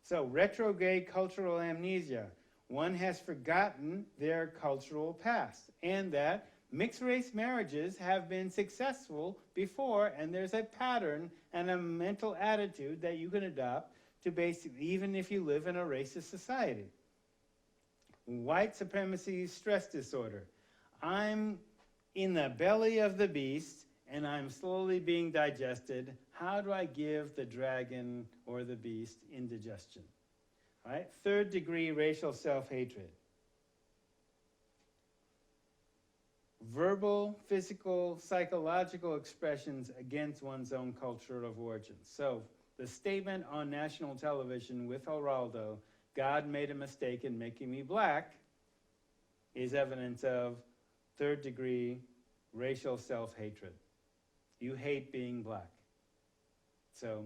So retrograde cultural amnesia. One has forgotten their cultural past, and that mixed-race marriages have been successful before, and there's a pattern and a mental attitude that you can adopt to basically, even if you live in a racist society. White supremacy stress disorder. I'm in the belly of the beast, and I'm slowly being digested. How do I give the dragon or the beast indigestion? All right? Third degree racial self-hatred. Verbal, physical, psychological expressions against one's own culture of origin. So the statement on national television with Geraldo, God made a mistake in making me black, is evidence of third degree racial self-hatred. You hate being black. So,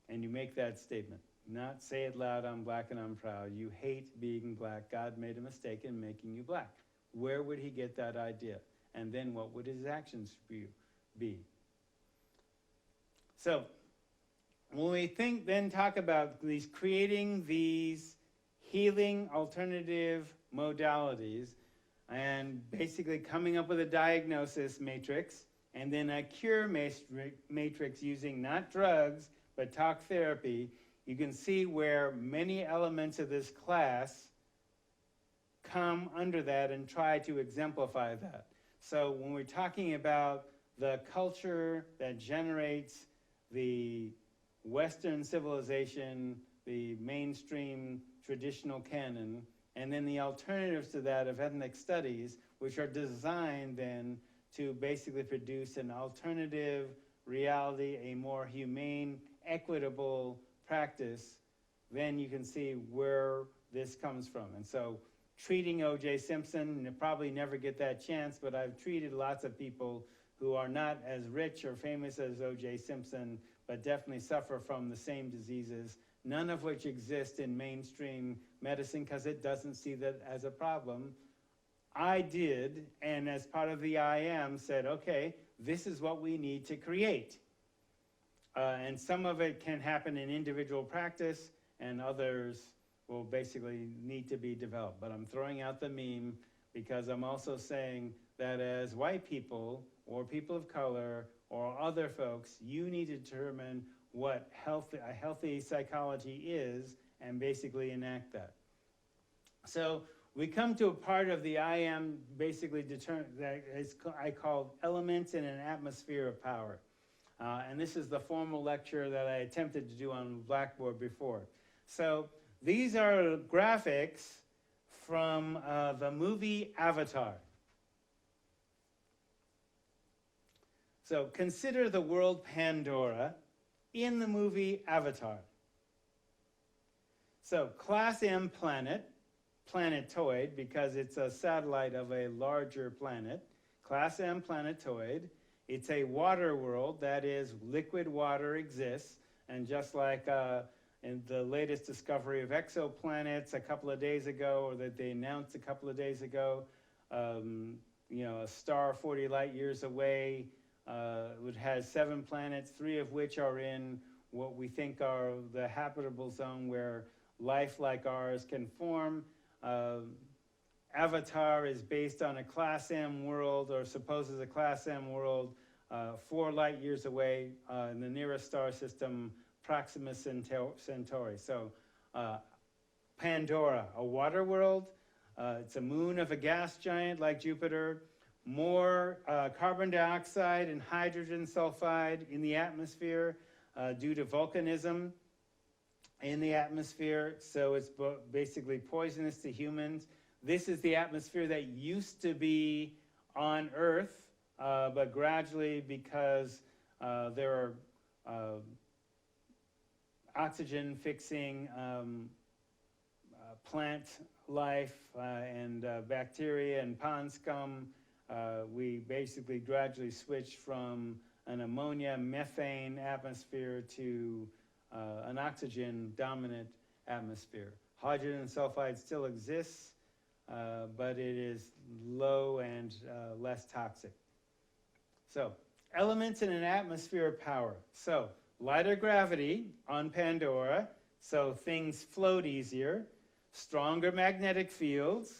and you make that statement. Not say it loud, I'm black and I'm proud. You hate being black. God made a mistake in making you black. Where would he get that idea? And then what would his actions be? So, when we talk about creating these healing alternative modalities and basically coming up with a diagnosis matrix and then a cure matrix using not drugs but talk therapy, you can see where many elements of this class come under that and try to exemplify that. So when we're talking about the culture that generates the Western civilization, the mainstream traditional canon, and then the alternatives to that of ethnic studies, which are designed then to basically produce an alternative reality, a more humane, equitable practice, then you can see where this comes from. And so treating O.J. Simpson, and probably never get that chance, but I've treated lots of people who are not as rich or famous as O.J. Simpson, but definitely suffer from the same diseases, none of which exist in mainstream medicine because it doesn't see that as a problem. I did, and as part of the IM said, okay, this is what we need to create. And some of it can happen in individual practice, and others will basically need to be developed. But I'm throwing out the meme because I'm also saying that as white people or people of color or other folks, you need to determine what a healthy psychology is and basically enact that. So we come to a part of the IM basically that is I call elements in an atmosphere of power. And this is the formal lecture that I attempted to do on Blackboard before. So these are graphics from the movie Avatar. So consider the world Pandora in the movie Avatar. So Class M planet, planetoid, because it's a satellite of a larger planet. Class M planetoid. It's a water world, that is, liquid water exists, and just like in the latest discovery of exoplanets a couple of days ago, or that they announced a couple of days ago, a star 40 light years away, it has 7 planets, 3 of which are in what we think are the habitable zone where life like ours can form. Avatar is based on a Class M world, or supposes a Class M world, 4 light years away in the nearest star system, Proxima Centauri. So Pandora, a water world. It's a moon of a gas giant like Jupiter. More carbon dioxide and hydrogen sulfide in the atmosphere due to volcanism in the atmosphere. So it's basically poisonous to humans. This is the atmosphere that used to be on Earth, but gradually, because there are oxygen fixing plant life and bacteria and pond scum, we basically gradually switched from an ammonia methane atmosphere to an oxygen dominant atmosphere. Hydrogen sulfide still exists, but it is low and less toxic. So, elements in an atmosphere of power. So, lighter gravity on Pandora, so things float easier. Stronger magnetic fields,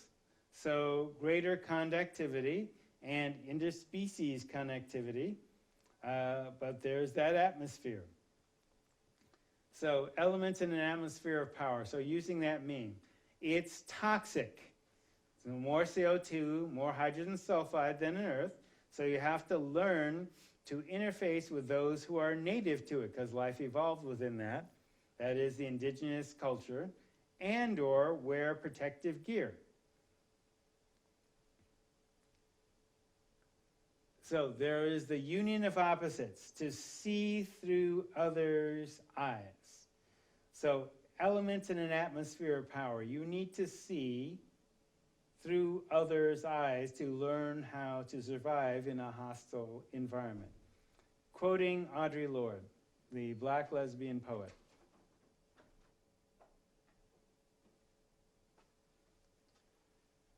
so greater conductivity and interspecies connectivity. But there's that atmosphere. So, elements in an atmosphere of power. So, using that meme, it's toxic. So more CO2, more hydrogen sulfide than on Earth. So you have to learn to interface with those who are native to it, because life evolved within that. That is the indigenous culture, and or wear protective gear. So there is the union of opposites, to see through others' eyes. So elements in an atmosphere of power. You need to see through others' eyes to learn how to survive in a hostile environment. Quoting Audre Lorde, the Black lesbian poet.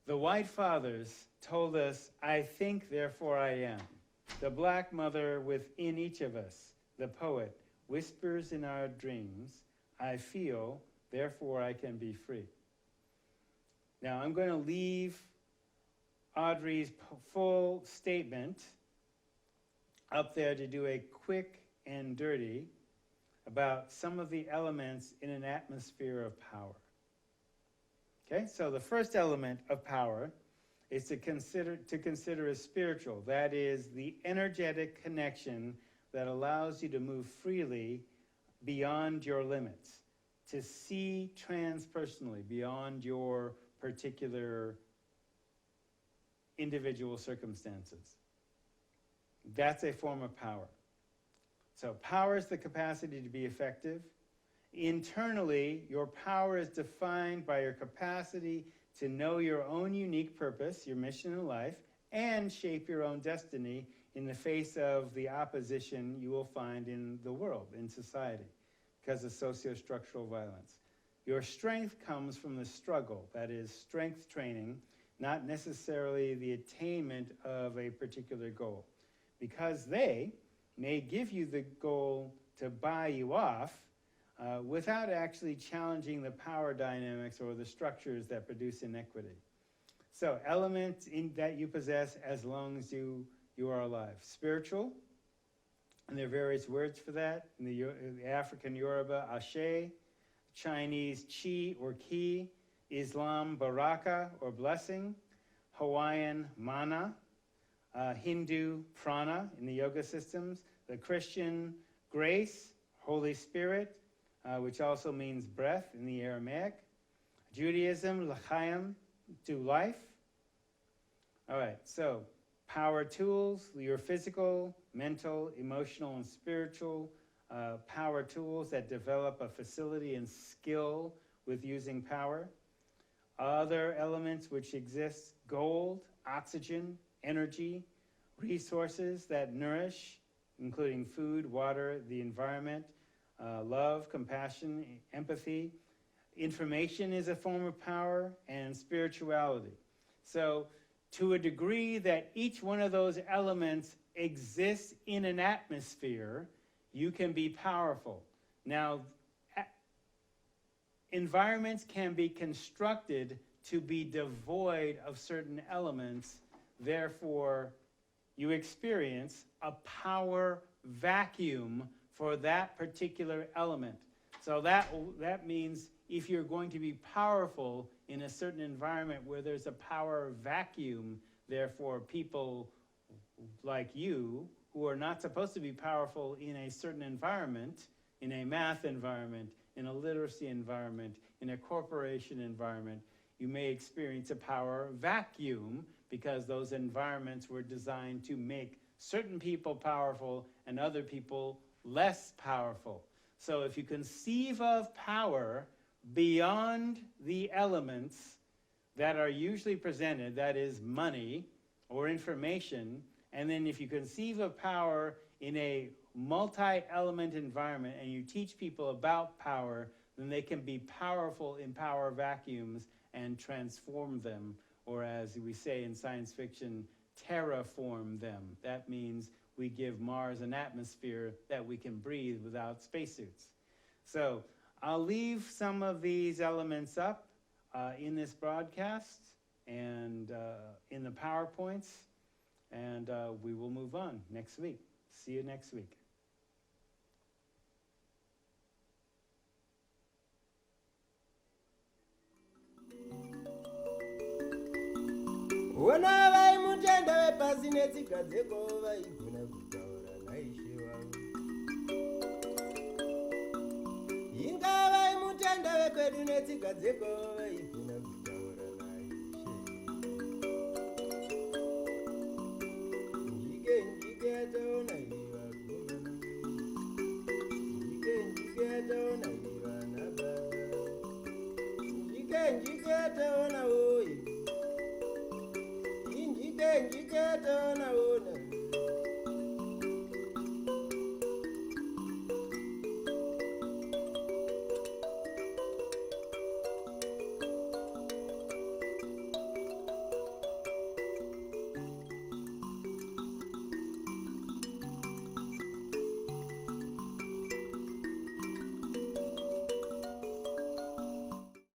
The white fathers told us, I think, therefore I am. The black mother within each of us, the poet, whispers in our dreams, I feel, therefore I can be free. Now, I'm going to leave Audrey's full statement up there to do a quick and dirty about some of the elements in an atmosphere of power. Okay, so the first element of power is to consider as spiritual. That is the energetic connection that allows you to move freely beyond your limits, to see transpersonally beyond your particular individual circumstances. That's a form of power. So power is the capacity to be effective. Internally, your power is defined by your capacity to know your own unique purpose, your mission in life, and shape your own destiny in the face of the opposition you will find in the world, in society, because of socio-structural violence. Your strength comes from the struggle, that is, strength training, not necessarily the attainment of a particular goal. Because they may give you the goal to buy you off without actually challenging the power dynamics or the structures that produce inequity. So elements that you possess as long as you are alive. Spiritual, and there are various words for that. In the African Yoruba, Ashe, Chinese, Chi or Ki, Islam, Baraka or blessing, Hawaiian, Mana, Hindu, Prana in the yoga systems, the Christian, grace, Holy Spirit, which also means breath in the Aramaic, Judaism, L'chaim, to life. All right, so power tools, your physical, mental, emotional, and spiritual power tools that develop a facility and skill with using power. Other elements which exist, gold, oxygen, energy, resources that nourish, including food, water, the environment, love, compassion, empathy. Information is a form of power, and spirituality. So to a degree that each one of those elements exists in an atmosphere, you can be powerful. Now, environments can be constructed to be devoid of certain elements, therefore you experience a power vacuum for that particular element. So that means if you're going to be powerful in a certain environment where there's a power vacuum, therefore people like you who are not supposed to be powerful in a certain environment, in a math environment, in a literacy environment, in a corporation environment, you may experience a power vacuum because those environments were designed to make certain people powerful and other people less powerful. So if you conceive of power beyond the elements that are usually presented, that is money or information, and then if you conceive of power in a multi-element environment and you teach people about power, then they can be powerful in power vacuums and transform them, or as we say in science fiction, terraform them. That means we give Mars an atmosphere that we can breathe without spacesuits. So I'll leave some of these elements up in this broadcast and in the PowerPoints, and we will move on next week. See you next week. Wona vai mutenda wepasi netsigadzeko vaigona kutaura naishe wavo. Inga vai mutenda wekwedu netsigadzeko vaigona kutaura naishe. Njike ataona iva goma. Njike ataona iva nababa. Njike ataona oi. Njike ataona